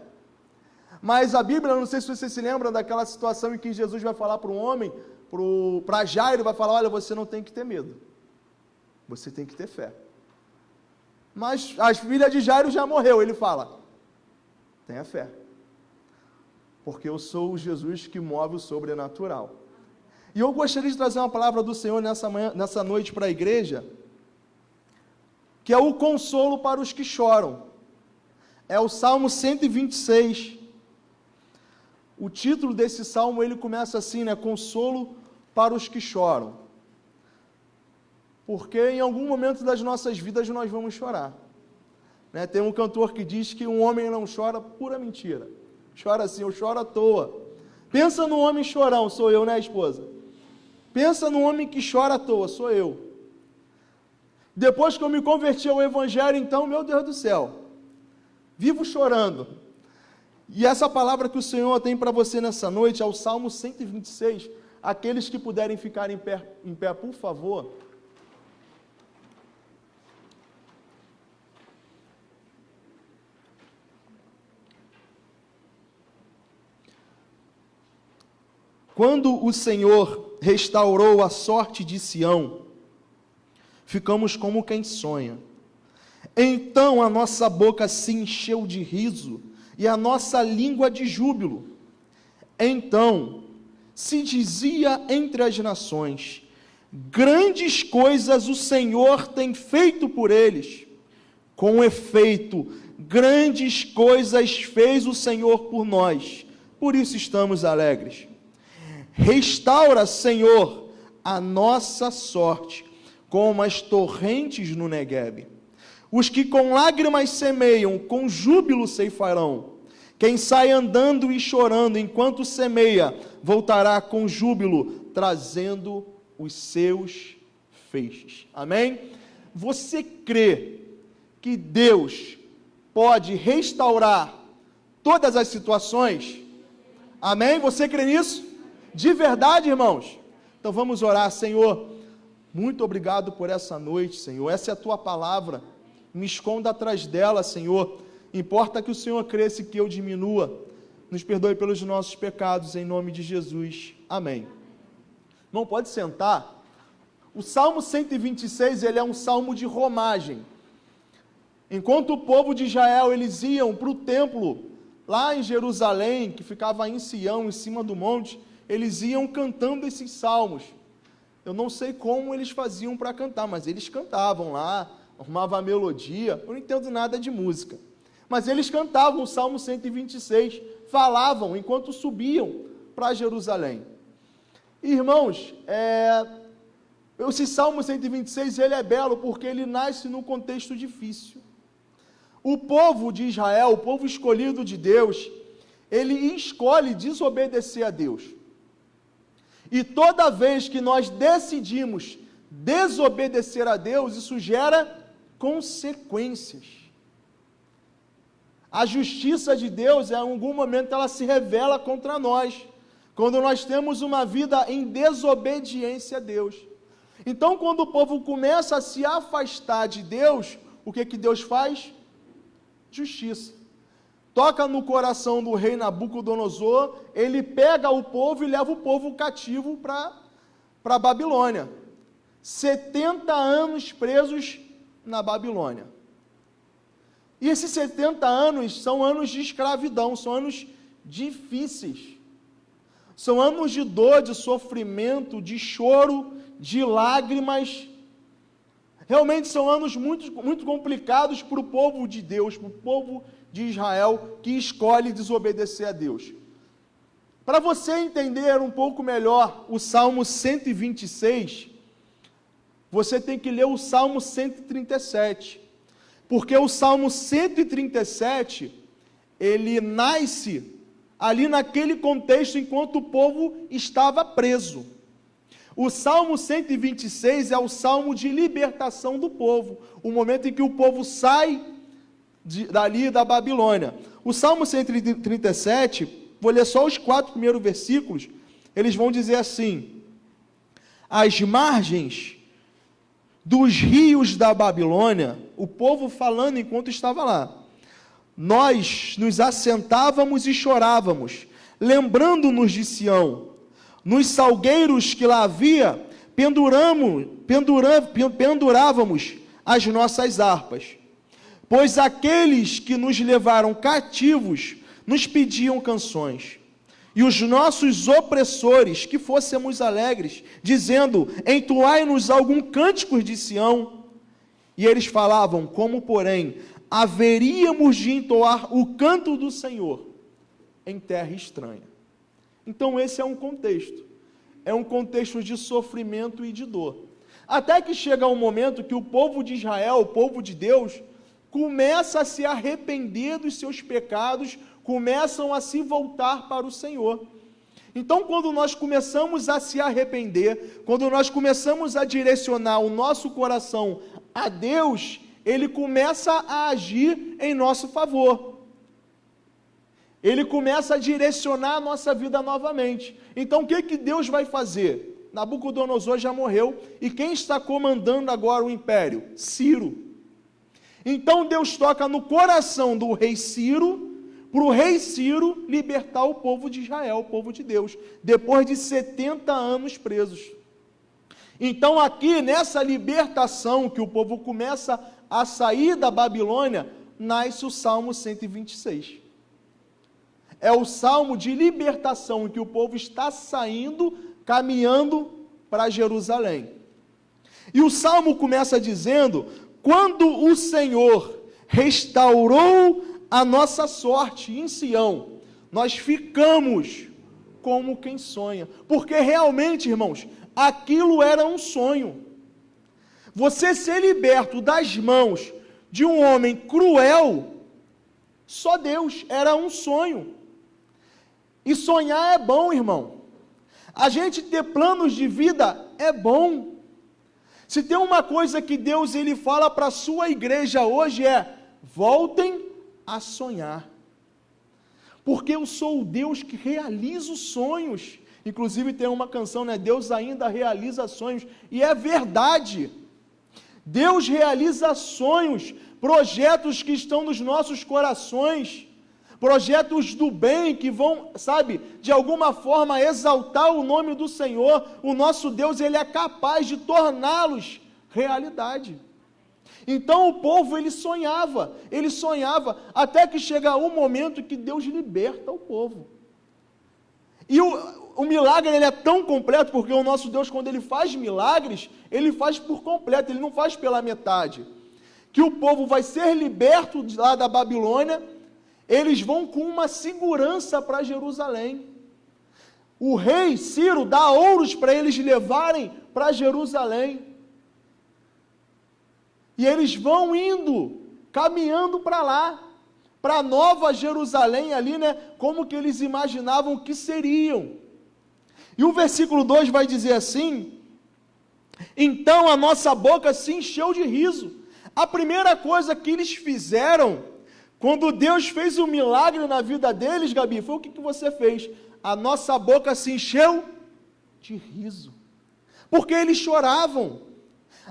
Mas a Bíblia, não sei se você se lembra daquela situação em que Jesus vai falar para um homem, para Jairo, vai falar, olha, você não tem que ter medo, você tem que ter fé. Mas a filha de Jairo já morreu, ele fala, tenha fé, porque eu sou o Jesus que move o sobrenatural. E eu gostaria de trazer uma palavra do Senhor nessa noite para a igreja, que é o consolo para os que choram. É o Salmo 126. O título desse salmo, ele começa assim, né? Consolo para os que choram. Porque em algum momento das nossas vidas nós vamos chorar. Né? Tem um cantor que diz que um homem não chora, pura mentira. Chora assim, eu choro à toa. Pensa no homem chorão, sou eu, né, esposa? Pensa no homem que chora à toa, sou eu. Depois que eu me converti ao Evangelho, então, meu Deus do céu, vivo chorando. E essa palavra que o Senhor tem para você nessa noite é o Salmo 126. Aqueles que puderem ficar em pé, por favor. Quando o Senhor restaurou a sorte de Sião, ficamos como quem sonha. Então a nossa boca se encheu de riso e a nossa língua de júbilo. Então se dizia entre as nações, grandes coisas o Senhor tem feito por eles. Com efeito, grandes coisas fez o Senhor por nós, por isso estamos alegres. Restaura, Senhor, a nossa sorte, como as torrentes no Neguebe. Os que com lágrimas semeiam, com júbilo ceifarão. Quem sai andando e chorando enquanto semeia, voltará com júbilo, trazendo os seus feixes. Amém? Você crê que Deus pode restaurar todas as situações? Amém? Você crê nisso? De verdade, irmãos? Então vamos orar. Senhor, muito obrigado por essa noite, Senhor. Essa é a tua palavra. Me esconda atrás dela, Senhor. Importa que o Senhor cresça e que eu diminua. Nos perdoe pelos nossos pecados, em nome de Jesus. Amém. Não pode sentar. O Salmo 126, ele é um salmo de romagem. Enquanto o povo de Israel, eles iam para o templo, lá em Jerusalém, que ficava em Sião, em cima do monte, eles iam cantando esses salmos. Eu não sei como eles faziam para cantar, mas eles cantavam lá, arrumavam a melodia. Eu não entendo nada de música. Mas eles cantavam o Salmo 126, falavam enquanto subiam para Jerusalém. Irmãos, esse Salmo 126, ele é belo porque ele nasce num contexto difícil. O povo de Israel, o povo escolhido de Deus, ele escolhe desobedecer a Deus. E toda vez que nós decidimos desobedecer a Deus, isso gera consequências. A justiça de Deus, em algum momento, ela se revela contra nós, quando nós temos uma vida em desobediência a Deus. Então, quando o povo começa a se afastar de Deus, o que Deus faz? Justiça. Toca no coração do rei Nabucodonosor, ele pega o povo e leva o povo cativo para a Babilônia. 70 anos presos na Babilônia. E esses 70 anos são anos de escravidão, são anos difíceis. São anos de dor, de sofrimento, de choro, de lágrimas. Realmente são anos muito, muito complicados para o povo de Deus, para o povo de Israel que escolhe desobedecer a Deus. Para você entender um pouco melhor o Salmo 126, você tem que ler o Salmo 137, porque o Salmo 137, ele nasce ali naquele contexto enquanto o povo estava preso. O Salmo 126 é o Salmo de libertação do povo, o momento em que o povo sai dali da Babilônia. O Salmo 137, vou ler só os 4 primeiros versículos, eles vão dizer assim: às margens dos rios da Babilônia, o povo falando enquanto estava lá, nós nos assentávamos e chorávamos, lembrando-nos de Sião. Nos salgueiros que lá havia, pendurávamos as nossas harpas, pois aqueles que nos levaram cativos nos pediam canções. E os nossos opressores, que fôssemos alegres, dizendo, entoai-nos algum cântico de Sião. E eles falavam, como porém haveríamos de entoar o canto do Senhor em terra estranha. Então esse é um contexto de sofrimento e de dor. Até que chega um momento que o povo de Israel, o povo de Deus, começa a se arrepender dos seus pecados, começam a se voltar para o Senhor. Então, quando nós começamos a se arrepender, quando nós começamos a direcionar o nosso coração a Deus, Ele começa a agir em nosso favor. Ele começa a direcionar a nossa vida novamente. Então, o que Deus vai fazer? Nabucodonosor já morreu, e quem está comandando agora o império? Ciro. Então, Deus toca no coração do rei Ciro, para o rei Ciro libertar o povo de Israel, o povo de Deus, depois de 70 anos presos. Então aqui, nessa libertação, que o povo começa a sair da Babilônia, nasce o Salmo 126. É o salmo de libertação, em que o povo está saindo, caminhando para Jerusalém. E o salmo começa dizendo, quando o Senhor restaurou a nossa sorte em Sião, nós ficamos como quem sonha, porque realmente, irmãos, aquilo era um sonho. Você ser liberto das mãos de um homem cruel, só Deus, era um sonho. E sonhar é bom, irmão. A gente ter planos de vida é bom. Se tem uma coisa que Deus ele fala para a sua igreja hoje é, voltem a sonhar, porque eu sou o Deus que realiza os sonhos. Inclusive tem uma canção, né? Deus ainda realiza sonhos, e é verdade. Deus realiza sonhos, projetos que estão nos nossos corações, projetos do bem que vão, sabe, de alguma forma exaltar o nome do Senhor. O nosso Deus, ele é capaz de torná-los realidade. Então o povo, ele sonhava, até que chega um momento que Deus liberta o povo. E o milagre, ele é tão completo, porque o nosso Deus, quando ele faz milagres, ele faz por completo, ele não faz pela metade. Que o povo vai ser liberto lá da Babilônia, eles vão com uma segurança para Jerusalém. O rei Ciro dá ouros para eles levarem para Jerusalém. E eles vão indo, caminhando para lá, para Nova Jerusalém ali, né? Como que eles imaginavam que seriam. E o versículo 2 vai dizer assim, então a nossa boca se encheu de riso. A primeira coisa que eles fizeram, quando Deus fez um milagre na vida deles, Gabi, foi o que você fez? A nossa boca se encheu de riso. Porque eles choravam.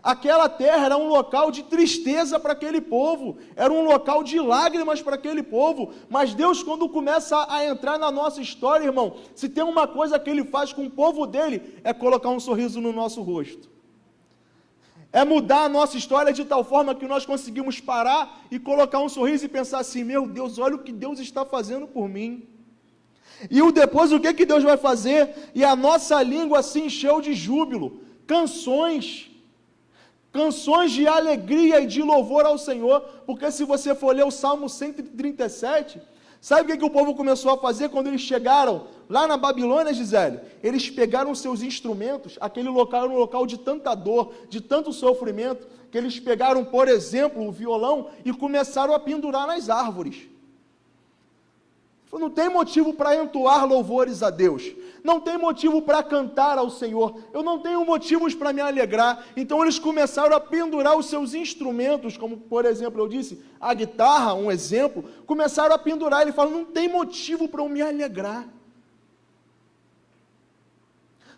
Aquela terra era um local de tristeza para aquele povo, era um local de lágrimas para aquele povo, mas Deus, quando começa a entrar na nossa história, irmão, se tem uma coisa que Ele faz com o povo dele, é colocar um sorriso no nosso rosto, é mudar a nossa história de tal forma que nós conseguimos parar e colocar um sorriso e pensar assim, meu Deus, olha o que Deus está fazendo por mim. E depois o que Deus vai fazer? E a nossa língua se encheu de júbilo, canções de alegria e de louvor ao Senhor, porque se você for ler o Salmo 137, sabe o que o povo começou a fazer quando eles chegaram lá na Babilônia, Gisele? Eles pegaram seus instrumentos, aquele local era um local de tanta dor, de tanto sofrimento, que eles pegaram, por exemplo, o violão e começaram a pendurar nas árvores. Não tem motivo para entoar louvores a Deus, não tem motivo para cantar ao Senhor, eu não tenho motivos para me alegrar. Então eles começaram a pendurar os seus instrumentos, como por exemplo eu disse, a guitarra, um exemplo, começaram a pendurar. Ele fala, não tem motivo para eu me alegrar.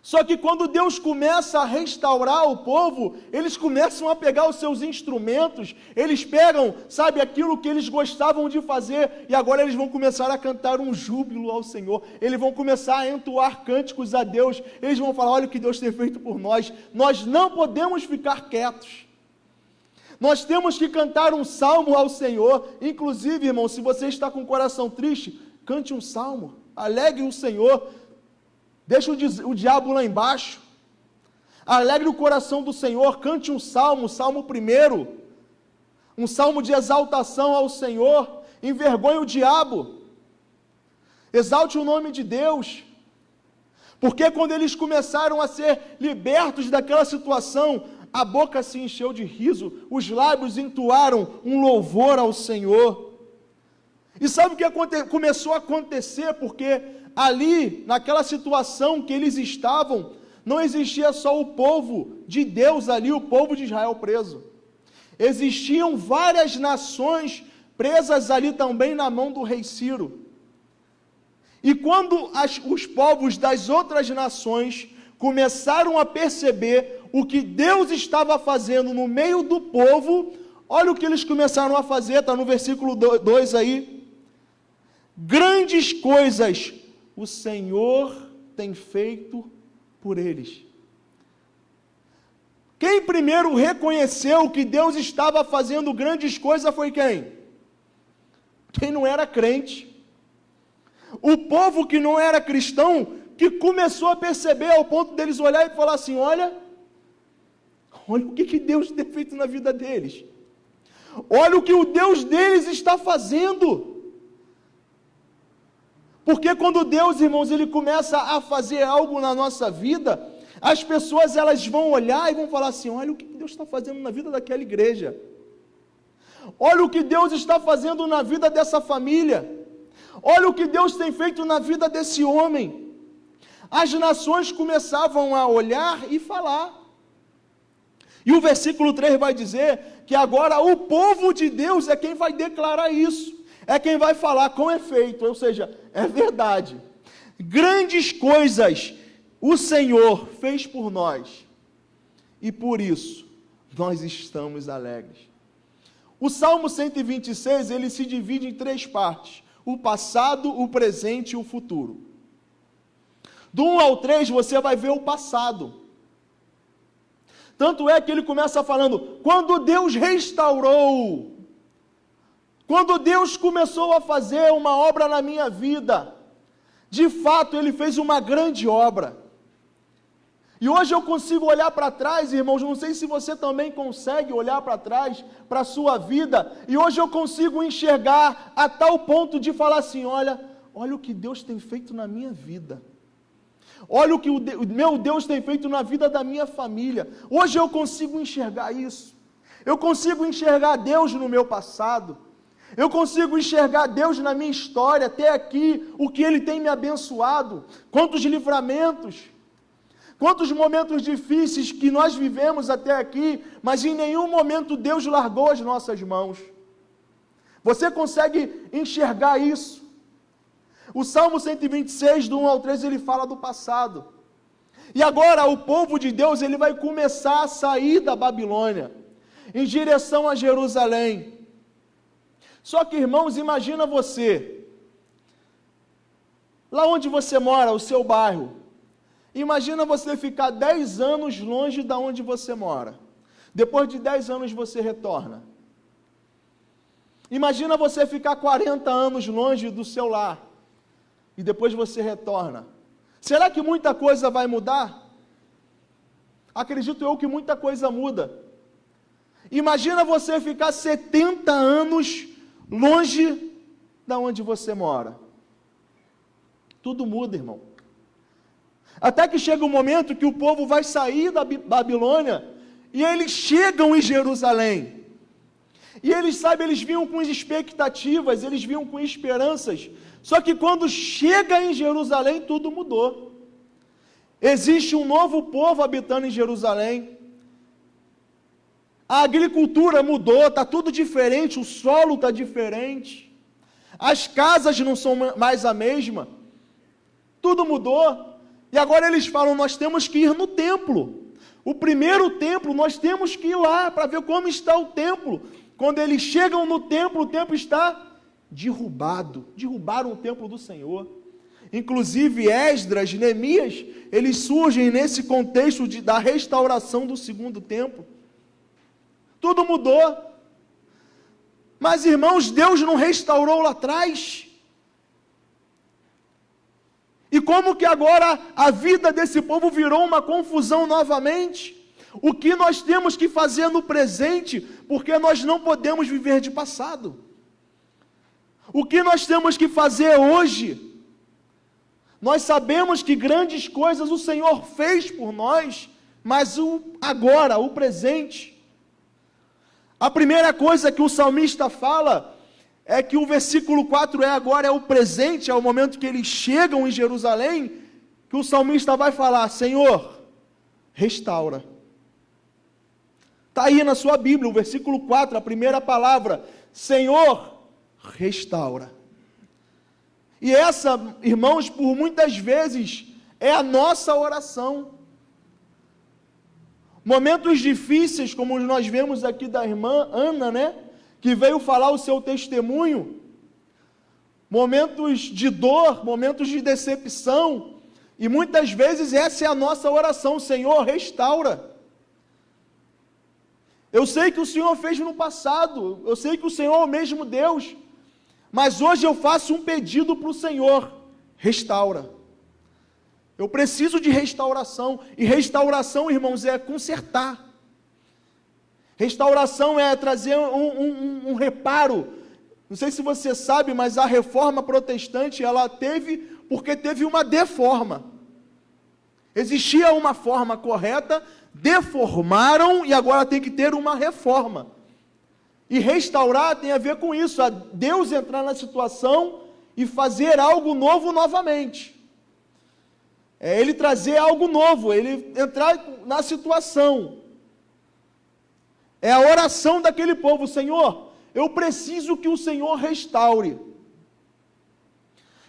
Só que quando Deus começa a restaurar o povo, eles começam a pegar os seus instrumentos, eles pegam, sabe, aquilo que eles gostavam de fazer, e agora eles vão começar a cantar um júbilo ao Senhor, eles vão começar a entoar cânticos a Deus, eles vão falar, olha o que Deus tem feito por nós não podemos ficar quietos. Nós temos que cantar um salmo ao Senhor. Inclusive, irmão, se você está com o coração triste, cante um salmo, alegre o Senhor. Deixa o diabo lá embaixo. Alegre o coração do Senhor. Cante um salmo, Salmo 1. Um salmo de exaltação ao Senhor. Envergonhe o diabo. Exalte o nome de Deus. Porque quando eles começaram a ser libertos daquela situação, a boca se encheu de riso, os lábios entoaram um louvor ao Senhor. E sabe o que começou a acontecer? Porque ali, naquela situação que eles estavam, não existia só o povo de Deus ali, o povo de Israel preso. Existiam várias nações presas ali também na mão do rei Ciro. E quando os povos das outras nações começaram a perceber o que Deus estava fazendo no meio do povo, olha o que eles começaram a fazer, está no versículo 2 aí. Grandes coisas o Senhor tem feito por eles. Quem primeiro reconheceu que Deus estava fazendo grandes coisas foi quem? Quem não era crente. O povo que não era cristão, que começou a perceber ao ponto deles olhar e falar assim, olha o que Deus tem feito na vida deles. Olha o que o Deus deles está fazendo. Porque quando Deus, irmãos, Ele começa a fazer algo na nossa vida, as pessoas elas vão olhar e vão falar assim, olha o que Deus está fazendo na vida daquela igreja. Olha o que Deus está fazendo na vida dessa família. Olha o que Deus tem feito na vida desse homem. As nações começavam a olhar e falar. E o versículo 3 vai dizer que agora o povo de Deus é quem vai declarar isso. É quem vai falar com efeito, ou seja, é verdade. Grandes coisas o Senhor fez por nós. E por isso nós estamos alegres. O Salmo 126, ele se divide em 3 partes. O passado, o presente e o futuro. Do 1 ao 3 você vai ver o passado. Tanto é que ele começa falando, quando Deus restaurou, quando Deus começou a fazer uma obra na minha vida, de fato Ele fez uma grande obra. E hoje eu consigo olhar para trás, irmãos, não sei se você também consegue olhar para trás, para a sua vida, e hoje eu consigo enxergar a tal ponto de falar assim, olha o que Deus tem feito na minha vida. Olha o que o meu Deus tem feito na vida da minha família. Hoje eu consigo enxergar isso. Eu consigo enxergar Deus no meu passado. Eu consigo enxergar Deus na minha história, até aqui, o que Ele tem me abençoado. Quantos livramentos, quantos momentos difíceis que nós vivemos até aqui, mas em nenhum momento Deus largou as nossas mãos. Você consegue enxergar isso? O Salmo 126, do 1 ao 3, ele fala do passado. E agora o povo de Deus, ele vai começar a sair da Babilônia, em direção a Jerusalém. Só que, irmãos, imagina você, lá onde você mora, o seu bairro, imagina você ficar 10 anos longe da onde você mora. Depois de 10 anos você retorna. Imagina você ficar 40 anos longe do seu lar. E depois você retorna. Será que muita coisa vai mudar? Acredito eu que muita coisa muda. Imagina você ficar 70 anos longe da onde você mora. Tudo muda, irmão. Até que chega um momento que o povo vai sair da Babilônia e eles chegam em Jerusalém. E eles, sabem, eles vinham com expectativas, eles vinham com esperanças. Só que quando chega em Jerusalém, tudo mudou. Existe um novo povo habitando em Jerusalém. A agricultura mudou, está tudo diferente, o solo está diferente. As casas não são mais a mesma. Tudo mudou. E agora eles falam, nós temos que ir no templo. O primeiro templo, nós temos que ir lá para ver como está o templo. Quando eles chegam no templo, o templo está derrubado. Derrubaram o templo do Senhor. Inclusive Esdras, Neemias, eles surgem nesse contexto da restauração do segundo templo. Tudo mudou. Mas, irmãos, Deus não restaurou lá atrás. E como que agora a vida desse povo virou uma confusão novamente? O que nós temos que fazer no presente, porque nós não podemos viver de passado. O que nós temos que fazer hoje? Nós sabemos que grandes coisas o Senhor fez por nós, mas agora, o presente. A primeira coisa que o salmista fala é que o versículo 4 agora é o presente, é o momento que eles chegam em Jerusalém, que o salmista vai falar, Senhor, restaura. Está aí na sua Bíblia, o versículo 4, a primeira palavra, Senhor, restaura. E essa, irmãos, por muitas vezes, é a nossa oração. Momentos difíceis, como nós vemos aqui da irmã Ana, né? Que veio falar o seu testemunho, momentos de dor, momentos de decepção, e muitas vezes essa é a nossa oração, Senhor, restaura. Eu sei que o Senhor fez no passado, eu sei que o Senhor é o mesmo Deus, mas hoje eu faço um pedido para o Senhor, restaura. Eu preciso de restauração, e restauração, irmãos, é consertar. Restauração é trazer um reparo. Não sei se você sabe, mas a reforma protestante, ela teve, porque teve uma deforma. Existia uma forma correta, deformaram e agora tem que ter uma reforma. E restaurar tem a ver com isso, a Deus entrar na situação e fazer algo novo novamente. É Ele trazer algo novo, Ele entrar na situação. É a oração daquele povo, Senhor, eu preciso que o Senhor restaure.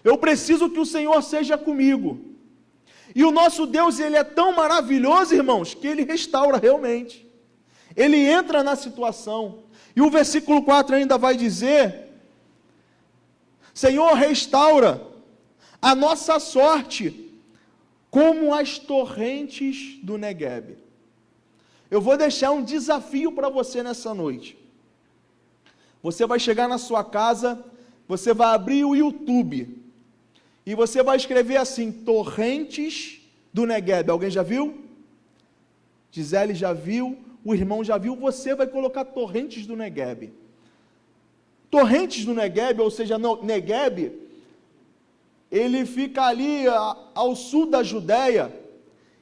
Eu preciso que o Senhor seja comigo. E o nosso Deus, Ele é tão maravilhoso, irmãos, que Ele restaura realmente. Ele entra na situação. E o versículo 4 ainda vai dizer, Senhor, restaura a nossa sorte, como as torrentes do Negueb. Eu vou deixar um desafio para você nessa noite. Você vai chegar na sua casa, você vai abrir o YouTube, e você vai escrever assim, torrentes do Negueb. Alguém já viu? Gisele já viu, o irmão já viu, você vai colocar torrentes do Negueb. Torrentes do Negueb, ou seja, Negueb, ele fica ali ao sul da Judéia,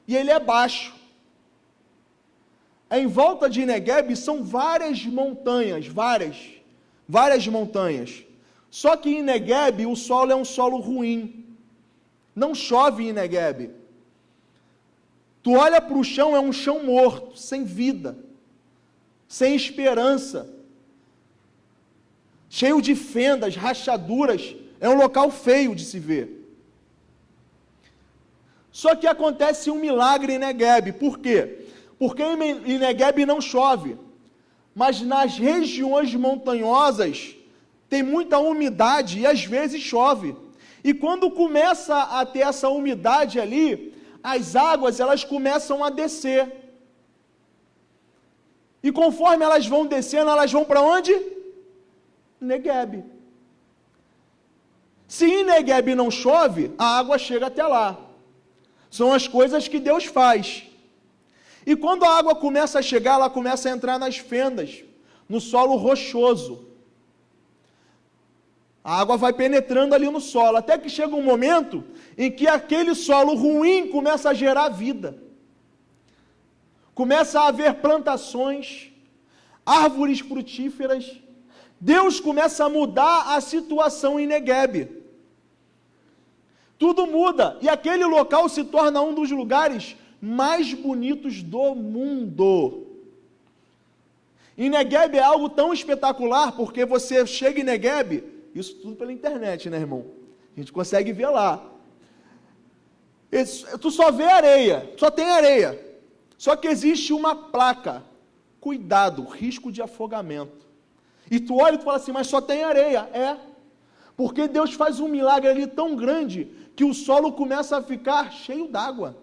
e ele é baixo. Em volta de Negueb são várias montanhas, várias montanhas. Só que em Negueb o solo é um solo ruim. Não chove em Negueb. Tu olha para o chão, é um chão morto, sem vida, sem esperança, cheio de fendas, rachaduras, é um local feio de se ver. Só que acontece um milagre em Negueb, por quê? Porque em Negueb não chove, mas nas regiões montanhosas tem muita umidade e às vezes chove. E quando começa a ter essa umidade ali, as águas elas começam a descer. E conforme elas vão descendo, elas vão para onde? Negueb. Se em Negueb não chove, a água chega até lá. São as coisas que Deus faz. E quando a água começa a chegar, ela começa a entrar nas fendas, no solo rochoso. A água vai penetrando ali no solo, até que chega um momento em que aquele solo ruim começa a gerar vida. Começa a haver plantações, árvores frutíferas. Deus começa a mudar a situação em Negueb. Tudo muda, e aquele local se torna um dos lugares mais bonitos do mundo. Em Negueb é algo tão espetacular, porque você chega em Negueb, isso tudo pela internet, né, irmão? A gente consegue ver lá. Tu só vê areia, só tem areia. Só que existe uma placa, cuidado, risco de afogamento. E tu olha e tu fala assim, mas só tem areia. É, porque Deus faz um milagre ali tão grande que o solo começa a ficar cheio d'água.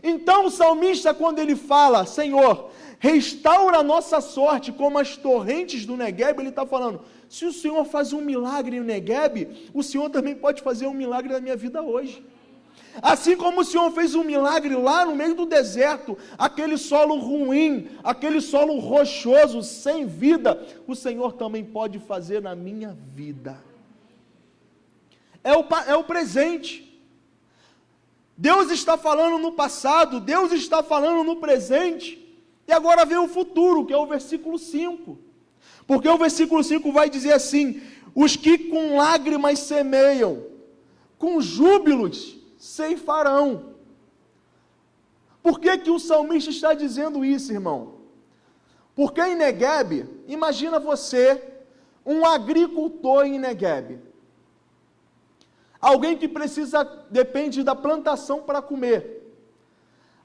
Então o salmista, quando ele fala, Senhor, restaura a nossa sorte como as torrentes do Negueb, ele está falando, se o Senhor faz um milagre no Negueb, o Senhor também pode fazer um milagre na minha vida hoje. Assim como o Senhor fez um milagre lá no meio do deserto, aquele solo ruim, aquele solo rochoso, sem vida, o Senhor também pode fazer na minha vida. É o presente. Deus está falando no passado, Deus está falando no presente, e agora vem o futuro, que é o versículo 5. Porque o versículo 5 vai dizer assim, os que com lágrimas semeiam, com júbilos ceifarão. Por que que o salmista está dizendo isso, irmão? Porque em Negueb, imagina você, um agricultor em Negueb. Alguém que depende da plantação para comer.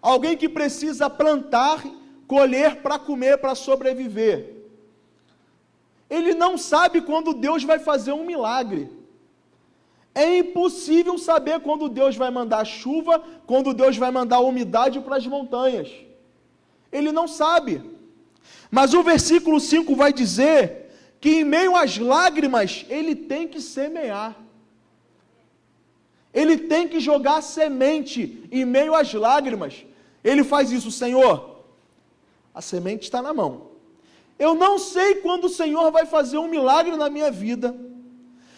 Alguém que precisa plantar, colher para comer, para sobreviver. Ele não sabe quando Deus vai fazer um milagre. É impossível saber quando Deus vai mandar chuva, quando Deus vai mandar umidade para as montanhas. Ele não sabe. Mas o versículo 5 vai dizer que em meio às lágrimas, ele tem que semear. Ele tem que jogar semente em meio às lágrimas. Ele faz isso, Senhor, a semente está na mão. Eu não sei quando o Senhor vai fazer um milagre na minha vida.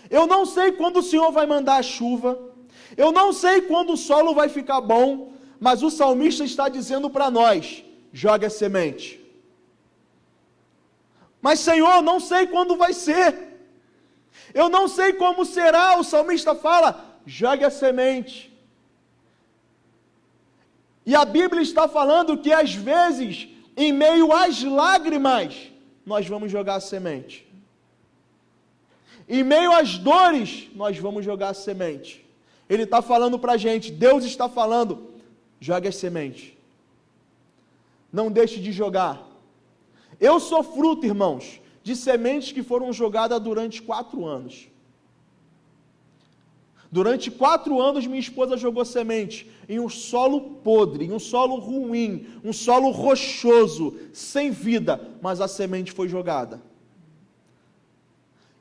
Eu não sei quando o Senhor vai mandar a chuva. Eu não sei quando o solo vai ficar bom. Mas o salmista está dizendo para nós, jogue a semente. Mas Senhor, não sei quando vai ser. Eu não sei como será. O salmista fala, jogue a semente. E a Bíblia está falando que às vezes, em meio às lágrimas, nós vamos jogar a semente. Em meio às dores, nós vamos jogar a semente. Ele está falando para a gente, Deus está falando, jogue a semente. Não deixe de jogar. Eu sou fruto, irmãos, de sementes que foram jogadas durante 4 anos. Durante 4 anos, minha esposa jogou semente em um solo podre, em um solo ruim, um solo rochoso, sem vida, mas a semente foi jogada.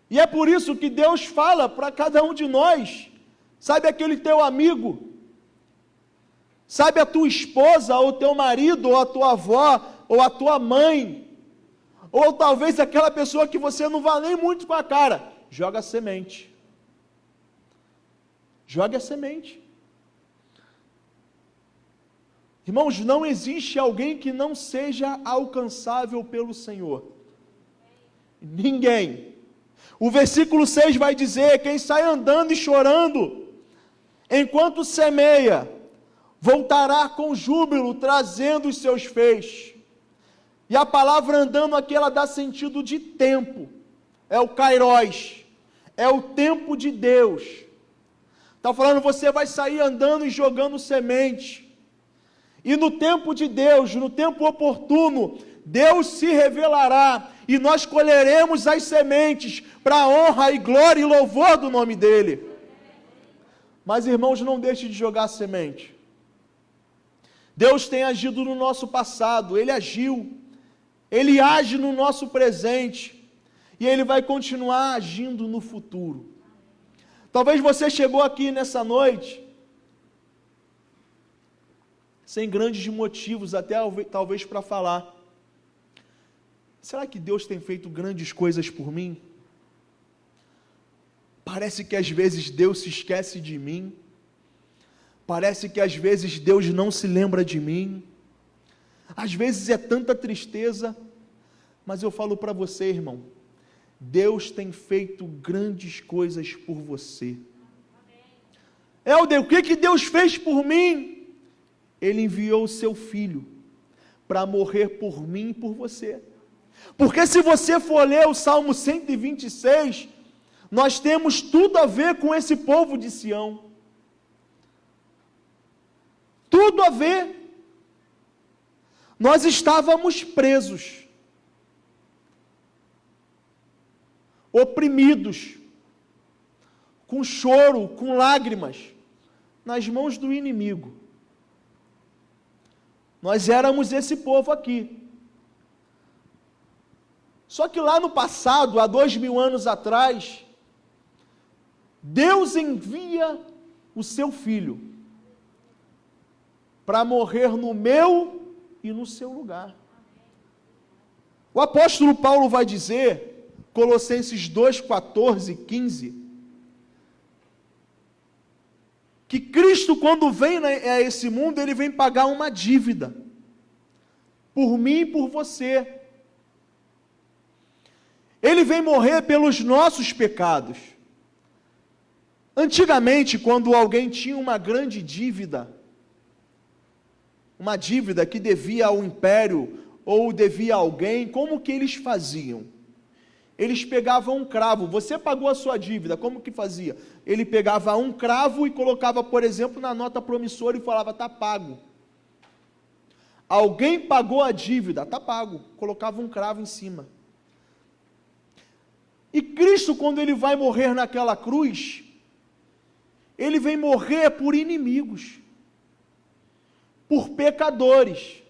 E é por isso que Deus fala para cada um de nós, sabe aquele teu amigo, sabe a tua esposa, ou teu marido, ou a tua avó, ou a tua mãe, ou talvez aquela pessoa que você não vá nem muito com a cara, joga a semente. Jogue a semente. Irmãos, não existe alguém que não seja alcançável pelo Senhor. Ninguém. O versículo 6 vai dizer, quem sai andando e chorando, enquanto semeia, voltará com júbilo, trazendo os seus feixes. E a palavra andando aqui, ela dá sentido de tempo. É o Kairos. É o tempo de Deus. Está falando, você vai sair andando e jogando semente. E no tempo de Deus, no tempo oportuno, Deus se revelará e nós colheremos as sementes para a honra e glória e louvor do nome dEle. Mas, irmãos, não deixe de jogar semente. Deus tem agido no nosso passado, Ele agiu. Ele age no nosso presente. E Ele vai continuar agindo no futuro. Talvez você chegou aqui nessa noite sem grandes motivos, até talvez para falar. Será que Deus tem feito grandes coisas por mim? Parece que às vezes Deus se esquece de mim. Parece que às vezes Deus não se lembra de mim. Às vezes é tanta tristeza, mas eu falo para você, irmão, Deus tem feito grandes coisas por você. Helder, o que Deus fez por mim? Ele enviou o seu filho para morrer por mim e por você. Porque se você for ler o Salmo 126, nós temos tudo a ver com esse povo de Sião. tudo a ver. Nós estávamos presos, oprimidos, com choro, com lágrimas, nas mãos do inimigo. Nós éramos esse povo aqui. Só que lá no passado, há 2000 anos atrás, Deus envia o seu Filho para morrer no meu e no seu lugar. O apóstolo Paulo vai dizer, Colossenses 2, 14 e 15, que Cristo, quando vem a esse mundo, ele vem pagar uma dívida, por mim e por você. Ele vem morrer pelos nossos pecados. Antigamente, quando alguém tinha uma grande dívida, uma dívida que devia ao império ou devia a alguém, como que eles faziam? Eles pegavam um cravo. Você pagou a sua dívida, como que fazia? Ele pegava um cravo e colocava, por exemplo, na nota promissória e falava, está pago. Alguém pagou a dívida, está pago. Colocava um cravo em cima. E Cristo, quando ele vai morrer naquela cruz, ele vem morrer por inimigos, por pecadores.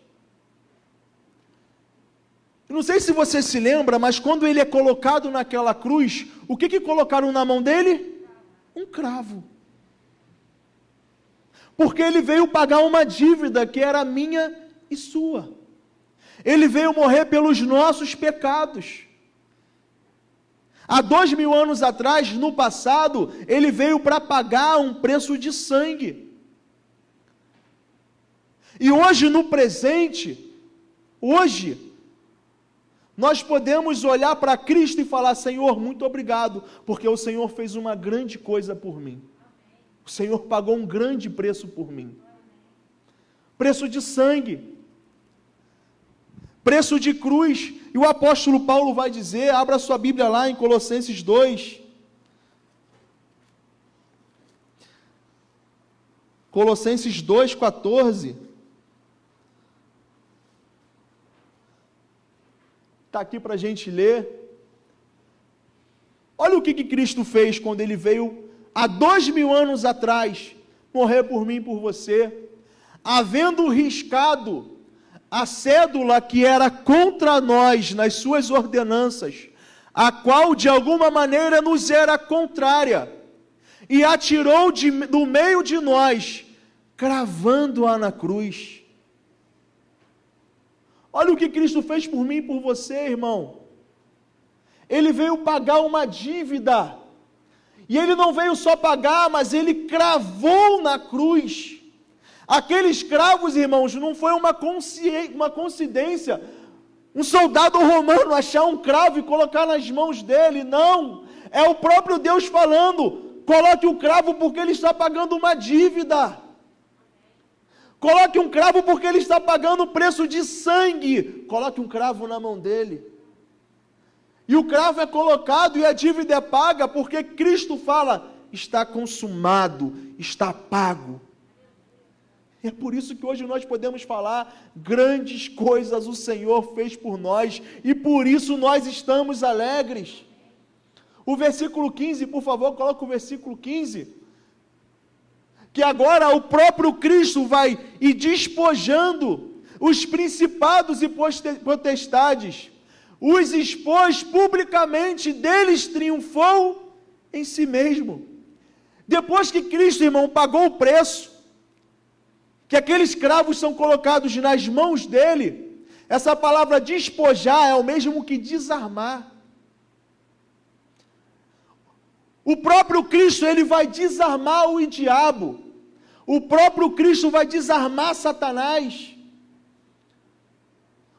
Não sei se você se lembra, mas quando ele é colocado naquela cruz, o que colocaram na mão dele? Um cravo. Porque ele veio pagar uma dívida que era minha e sua. Ele veio morrer pelos nossos pecados. Há 2000 anos atrás, no passado, ele veio para pagar um preço de sangue. E hoje, no presente, nós podemos olhar para Cristo e falar, Senhor, muito obrigado, porque o Senhor fez uma grande coisa por mim. O Senhor pagou um grande preço por mim. Preço de sangue. Preço de cruz. E o apóstolo Paulo vai dizer, abra sua Bíblia lá em Colossenses 2. Colossenses 2, 14. Está aqui para a gente ler. Olha o que Cristo fez quando ele veio, há 2000 anos atrás, morrer por mim e por você, havendo riscado a cédula que era contra nós nas suas ordenanças, a qual de alguma maneira nos era contrária, e atirou do meio de nós, cravando-a na cruz. Olha o que Cristo fez por mim e por você, irmão. Ele veio pagar uma dívida, e ele não veio só pagar, mas ele cravou na cruz. Aqueles cravos, irmãos, não foi uma coincidência, um soldado romano achar um cravo e colocar nas mãos dele, não, é o próprio Deus falando, coloque o cravo porque ele está pagando uma dívida, coloque um cravo porque ele está pagando o preço de sangue, coloque um cravo na mão dele, e o cravo é colocado e a dívida é paga, porque Cristo fala, está consumado, está pago. É por isso que hoje nós podemos falar, grandes coisas o Senhor fez por nós, e por isso nós estamos alegres. O versículo 15, por favor, coloca o versículo 15, que agora o próprio Cristo vai ir despojando os principados e potestades, os expôs publicamente, deles triunfou em si mesmo. Depois que Cristo, irmão, pagou o preço, que aqueles cravos são colocados nas mãos dele, essa palavra despojar é o mesmo que desarmar. O próprio Cristo, ele vai desarmar o diabo, o próprio Cristo vai desarmar Satanás,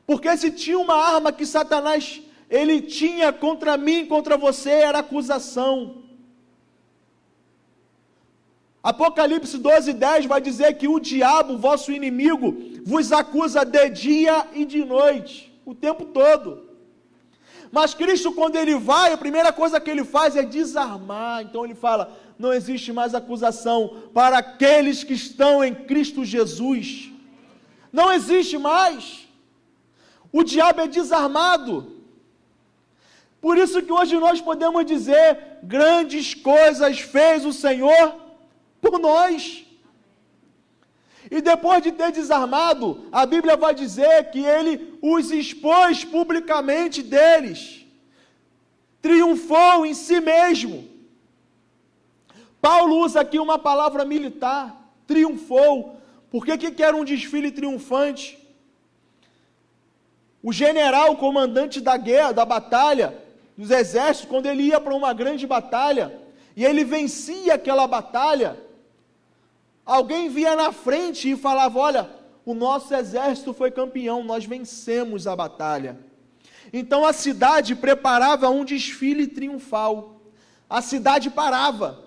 porque se tinha uma arma que Satanás, ele tinha contra mim, contra você, era acusação. Apocalipse 12:10 vai dizer que o diabo, vosso inimigo, vos acusa de dia e de noite, o tempo todo. Mas Cristo, quando ele vai, a primeira coisa que ele faz é desarmar. Então ele fala, não existe mais acusação para aqueles que estão em Cristo Jesus. Não existe mais. O diabo é desarmado. Por isso que hoje nós podemos dizer, grandes coisas fez o Senhor por nós. E depois de ter desarmado, a Bíblia vai dizer que Ele os expôs publicamente deles. Triunfou em si mesmo. Paulo usa aqui uma palavra militar, triunfou. Porque que era um desfile triunfante? O general, o comandante da guerra, da batalha, dos exércitos, quando ele ia para uma grande batalha, e ele vencia aquela batalha, alguém vinha na frente e falava, olha, o nosso exército foi campeão, nós vencemos a batalha. Então a cidade preparava um desfile triunfal. A cidade parava,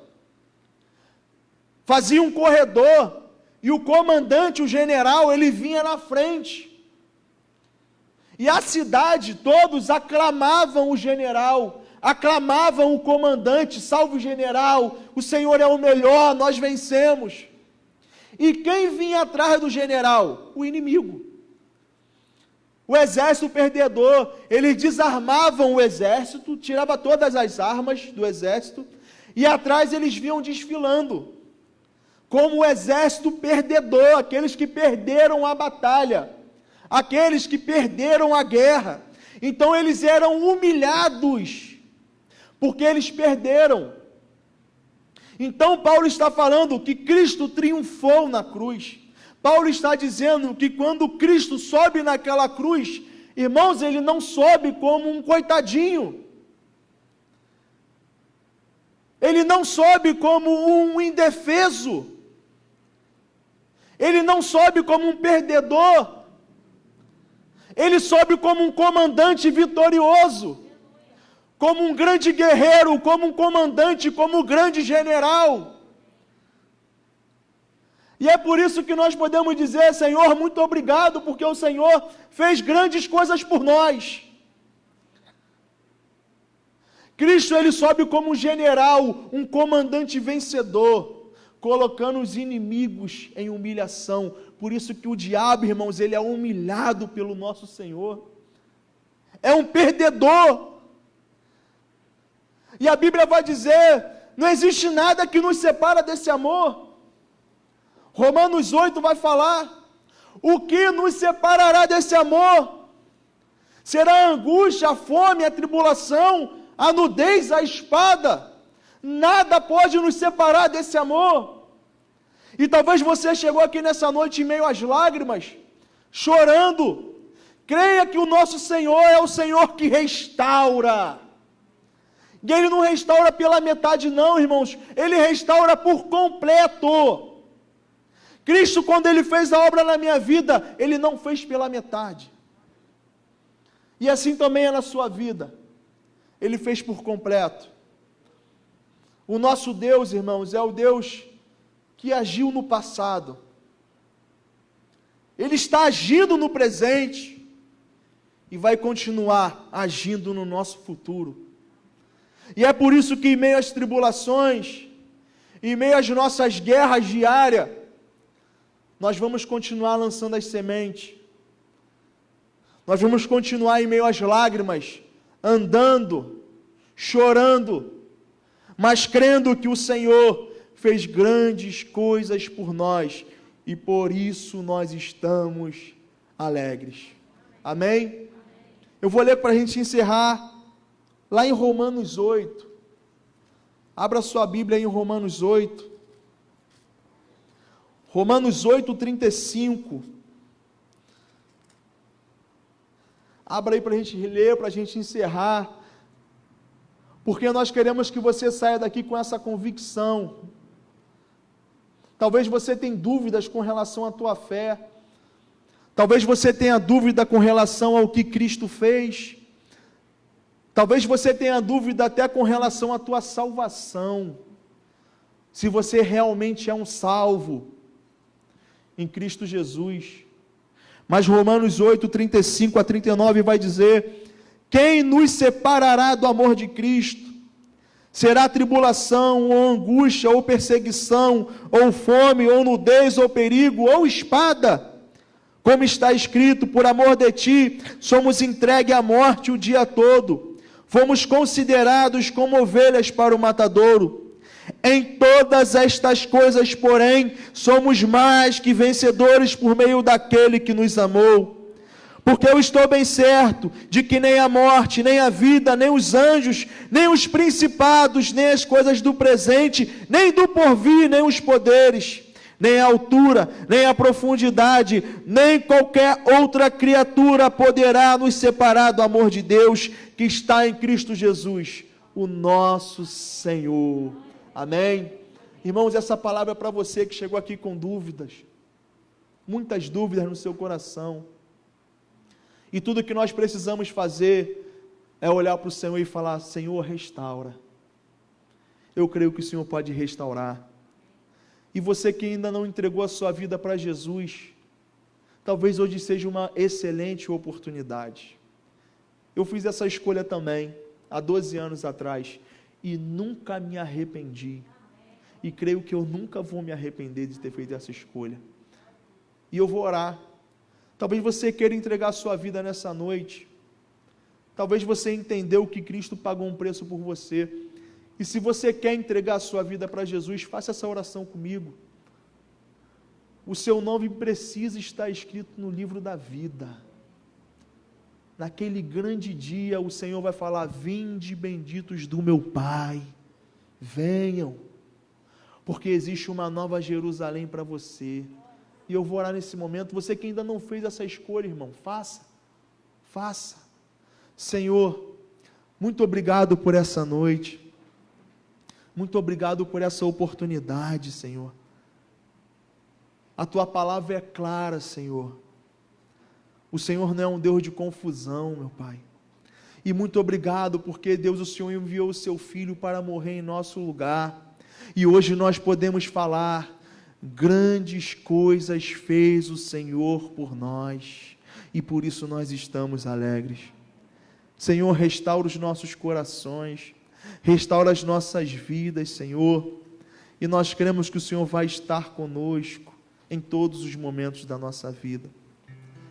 fazia um corredor, e o comandante, o general, ele vinha na frente. E a cidade, todos aclamavam o general, aclamavam o comandante, salve o general, o Senhor é o melhor, nós vencemos. E quem vinha atrás do general? O inimigo. O exército perdedor. Eles desarmavam o exército, tiravam todas as armas do exército, e atrás eles vinham desfilando, como o exército perdedor, aqueles que perderam a batalha, aqueles que perderam a guerra. Então eles eram humilhados, porque eles perderam. Então Paulo está falando que Cristo triunfou na cruz. Paulo está dizendo que quando Cristo sobe naquela cruz, irmãos, ele não sobe como um coitadinho. Ele não sobe como um indefeso. Ele não sobe como um perdedor. Ele sobe como um comandante vitorioso, como um grande guerreiro, como um comandante, como um grande general. E é por isso que nós podemos dizer, Senhor, muito obrigado, porque o Senhor fez grandes coisas por nós. Cristo, ele sobe como um general, um comandante vencedor, colocando os inimigos em humilhação. Por isso que o diabo, irmãos, ele é humilhado pelo nosso Senhor. É um perdedor. E a Bíblia vai dizer, não existe nada que nos separa desse amor. Romanos 8 vai falar, o que nos separará desse amor? Será a angústia, a fome, a tribulação, a nudez, a espada? Nada pode nos separar desse amor. E talvez você chegou aqui nessa noite em meio às lágrimas, chorando. Creia que o nosso Senhor é o Senhor que restaura. E Ele não restaura pela metade não, irmãos. Ele restaura por completo. Cristo, quando Ele fez a obra na minha vida, Ele não fez pela metade. E assim também é na sua vida. Ele fez por completo. O nosso Deus, irmãos, é o Deus que agiu no passado. Ele está agindo no presente e vai continuar agindo no nosso futuro. E é por isso que em meio às tribulações, em meio às nossas guerras diárias, nós vamos continuar lançando as sementes. Nós vamos continuar em meio às lágrimas, andando, chorando, mas crendo que o Senhor fez grandes coisas por nós e por isso nós estamos alegres. Amém? Eu vou ler para a gente encerrar lá em Romanos 8. Abra sua Bíblia em Romanos 8. Romanos 8, 35. Abra aí para a gente ler, para a gente encerrar. Porque nós queremos que você saia daqui com essa convicção. Talvez você tenha dúvidas com relação à tua fé. Talvez você tenha dúvida com relação ao que Cristo fez. Talvez você tenha dúvida até com relação à tua salvação. Se você realmente é um salvo em Cristo Jesus. Mas Romanos 8, 35 a 39 vai dizer: quem nos separará do amor de Cristo? Será tribulação, ou angústia, ou perseguição, ou fome, ou nudez, ou perigo, ou espada. Como está escrito, por amor de ti, somos entregues à morte o dia todo. Fomos considerados como ovelhas para o matadouro. Em todas estas coisas, porém, somos mais que vencedores por meio daquele que nos amou. Porque eu estou bem certo de que nem a morte, nem a vida, nem os anjos, nem os principados, nem as coisas do presente, nem do porvir, nem os poderes, nem a altura, nem a profundidade, nem qualquer outra criatura poderá nos separar do amor de Deus que está em Cristo Jesus, o nosso Senhor. Amém? Irmãos, essa palavra é para você que chegou aqui com dúvidas, muitas dúvidas no seu coração. E tudo que nós precisamos fazer é olhar para o Senhor e falar: Senhor, restaura. Eu creio que o Senhor pode restaurar. E você que ainda não entregou a sua vida para Jesus, talvez hoje seja uma excelente oportunidade. Eu fiz essa escolha também, há 12 anos atrás, e nunca me arrependi. E creio que eu nunca vou me arrepender de ter feito essa escolha. E eu vou orar. Talvez você queira entregar a sua vida nessa noite. Talvez você entendeu que Cristo pagou um preço por você. E se você quer entregar a sua vida para Jesus, faça essa oração comigo. O seu nome precisa estar escrito no livro da vida. Naquele grande dia, o Senhor vai falar: vinde benditos do meu Pai, venham, porque existe uma nova Jerusalém para você. E eu vou orar nesse momento. Você que ainda não fez essa escolha, irmão, faça. Senhor, muito obrigado por essa noite. Muito obrigado por essa oportunidade, Senhor. A Tua palavra é clara, Senhor. O Senhor não é um Deus de confusão, meu Pai. E muito obrigado porque, Deus, o Senhor enviou o Seu Filho para morrer em nosso lugar. E hoje nós podemos falar: grandes coisas fez o Senhor por nós, e por isso nós estamos alegres. Senhor, restaura os nossos corações, restaura as nossas vidas, Senhor, e nós cremos que o Senhor vai estar conosco em todos os momentos da nossa vida.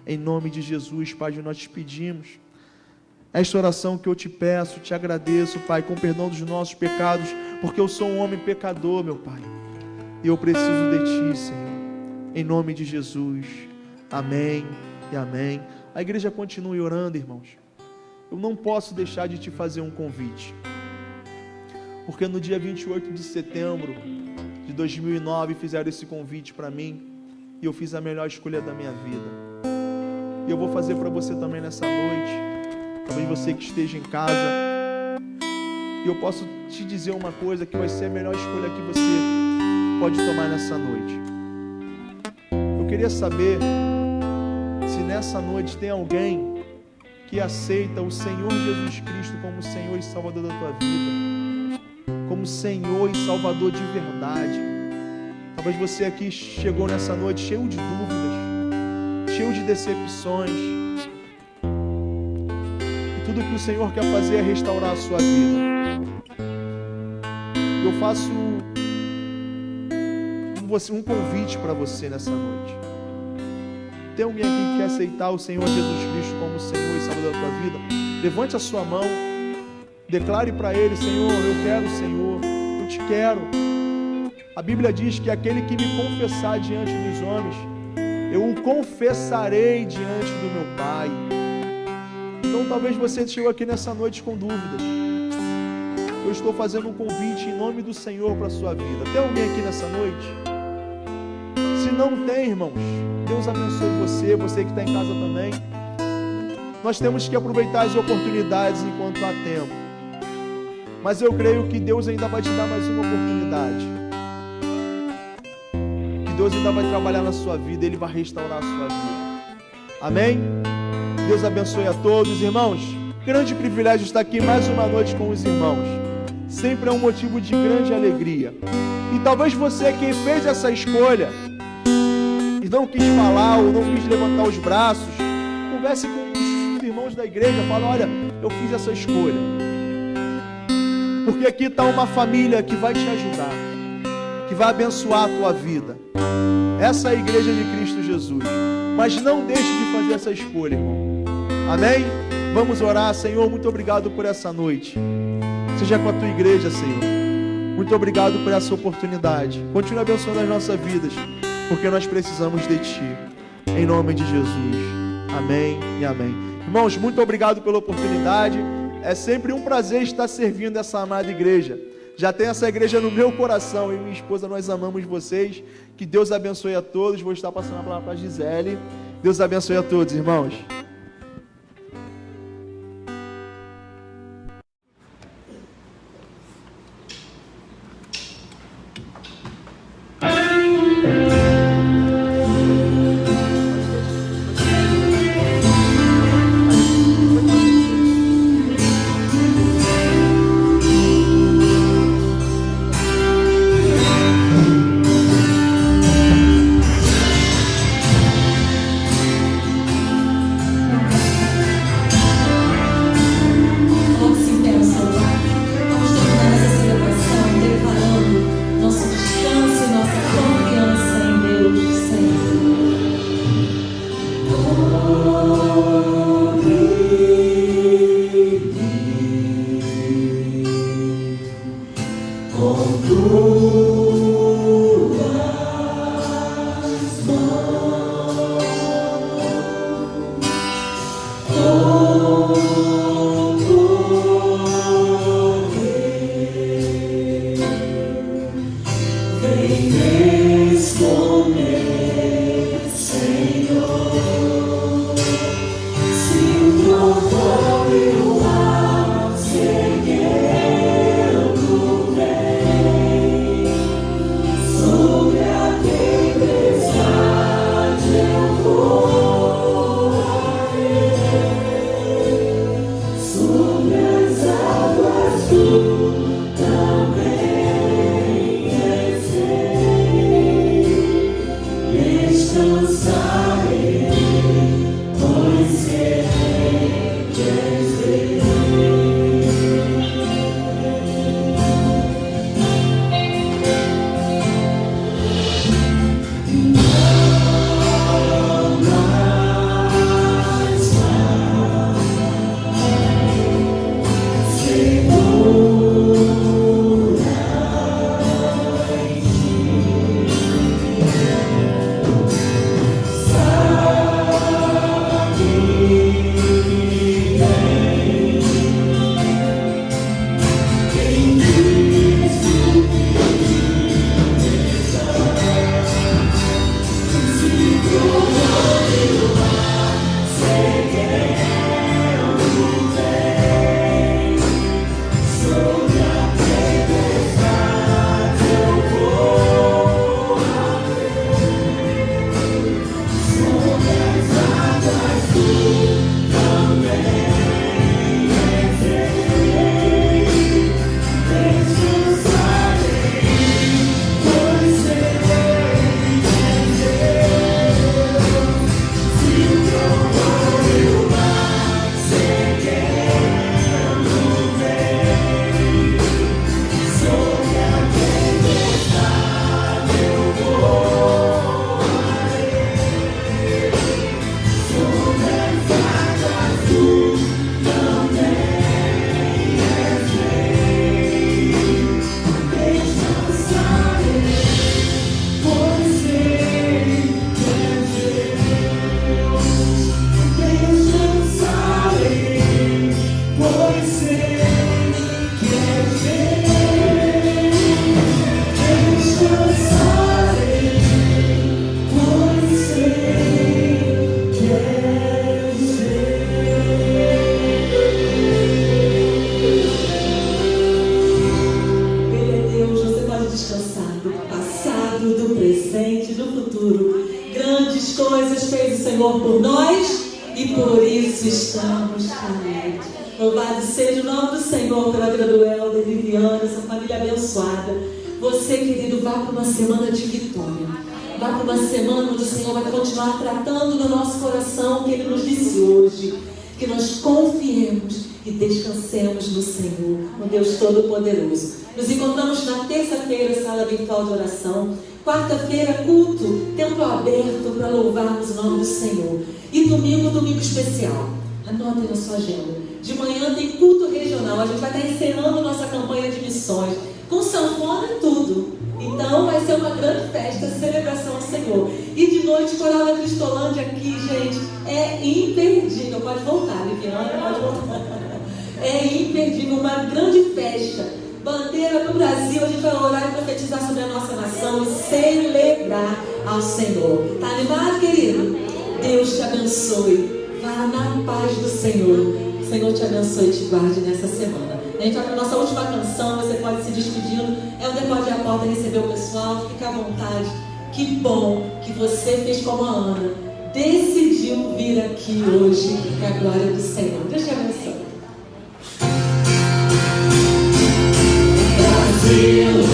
Em nome de Jesus, Pai, nós te pedimos esta oração que eu te peço, te agradeço, Pai, com perdão dos nossos pecados, porque eu sou um homem pecador, meu Pai. E eu preciso de Ti, Senhor, em nome de Jesus, amém e amém. A igreja continue orando, irmãos. Eu não posso deixar de te fazer um convite, porque no dia 28 de setembro de 2009 fizeram esse convite para mim, e eu fiz a melhor escolha da minha vida. E eu vou fazer para você também nessa noite, talvez você que esteja em casa, e eu posso te dizer uma coisa, que vai ser a melhor escolha que você pode tomar nessa noite. Eu queria saber se nessa noite tem alguém que aceita o Senhor Jesus Cristo como Senhor e Salvador da tua vida, como Senhor e Salvador de verdade. Talvez você aqui chegou nessa noite cheio de dúvidas, cheio de decepções, e tudo que o Senhor quer fazer é restaurar a sua vida. Eu faço um convite para você nessa noite. Tem alguém aqui que quer aceitar o Senhor Jesus Cristo como Senhor e Salvador da tua vida? Levante a sua mão, declare para Ele: Senhor, eu quero o Senhor, eu te quero. A Bíblia diz que aquele que me confessar diante dos homens, eu o confessarei diante do meu Pai. Então talvez você chegou aqui nessa noite com dúvidas. Eu estou fazendo um convite em nome do Senhor para a sua vida. Tem alguém aqui nessa noite? Se não tem, irmãos, Deus abençoe você, você que está em casa também. Nós temos que aproveitar as oportunidades enquanto há tempo. Mas eu creio que Deus ainda vai te dar mais uma oportunidade. Que Deus ainda vai trabalhar na sua vida, Ele vai restaurar a sua vida. Amém? Deus abençoe a todos, irmãos. Grande privilégio estar aqui mais uma noite com os irmãos. Sempre é um motivo de grande alegria. E talvez você que fez essa escolha e não quis falar ou não quis levantar os braços, converse com os irmãos da igreja, fala: olha, eu fiz essa escolha. porque aqui está uma família que vai te ajudar, que vai abençoar a tua vida. Essa é a igreja de Cristo Jesus. Mas não deixe de fazer essa escolha, irmão. Amém? Vamos orar. Senhor, muito obrigado por essa noite. Seja com a tua igreja, Senhor. Muito obrigado por essa oportunidade. Continue abençoando as nossas vidas, porque nós precisamos de Ti. Em nome de Jesus. Amém e amém. Irmãos, muito obrigado pela oportunidade. É sempre um prazer estar servindo essa amada igreja. Já tem essa igreja no meu coração. Eu e minha esposa, nós amamos vocês. Que Deus abençoe a todos. Vou estar passando a palavra para a Gisele. Deus abençoe a todos, irmãos. Louvado seja o nome do Senhor pela vida do Helder, Viviana, essa família abençoada. Você, querido, vá para uma semana de vitória. Vá para uma semana onde o Senhor vai continuar tratando no nosso coração o que Ele nos disse hoje. que nós confiemos e descansemos no Senhor, no Deus Todo-Poderoso. Nos encontramos na terça-feira, sala virtual de oração. Quarta-feira, culto, templo aberto para louvarmos o nome do Senhor. E domingo, domingo especial. Anotem na sua agenda. De manhã tem culto regional. A gente vai estar encerrando nossa campanha de missões. Com sanfona e tudo. Então vai ser uma grande festa, celebração ao Senhor. E de noite, Coral da Cristolândia aqui, gente, é imperdível. Pode voltar, Liviana, pode voltar. É imperdível, uma grande festa. Bandeira do Brasil, a gente vai orar e profetizar sobre a nossa nação e celebrar ao Senhor. Tá animado, querido? Deus te abençoe. Vá na paz do Senhor. O Senhor te abençoe e te guarde nessa semana. A gente vai para a nossa última canção, você pode se despedindo. É onde pode ir à porta receber o pessoal, fica à vontade. Que bom que você fez como a Ana. Decidiu vir aqui hoje para a glória do Senhor. Deus te abençoe. Brasil.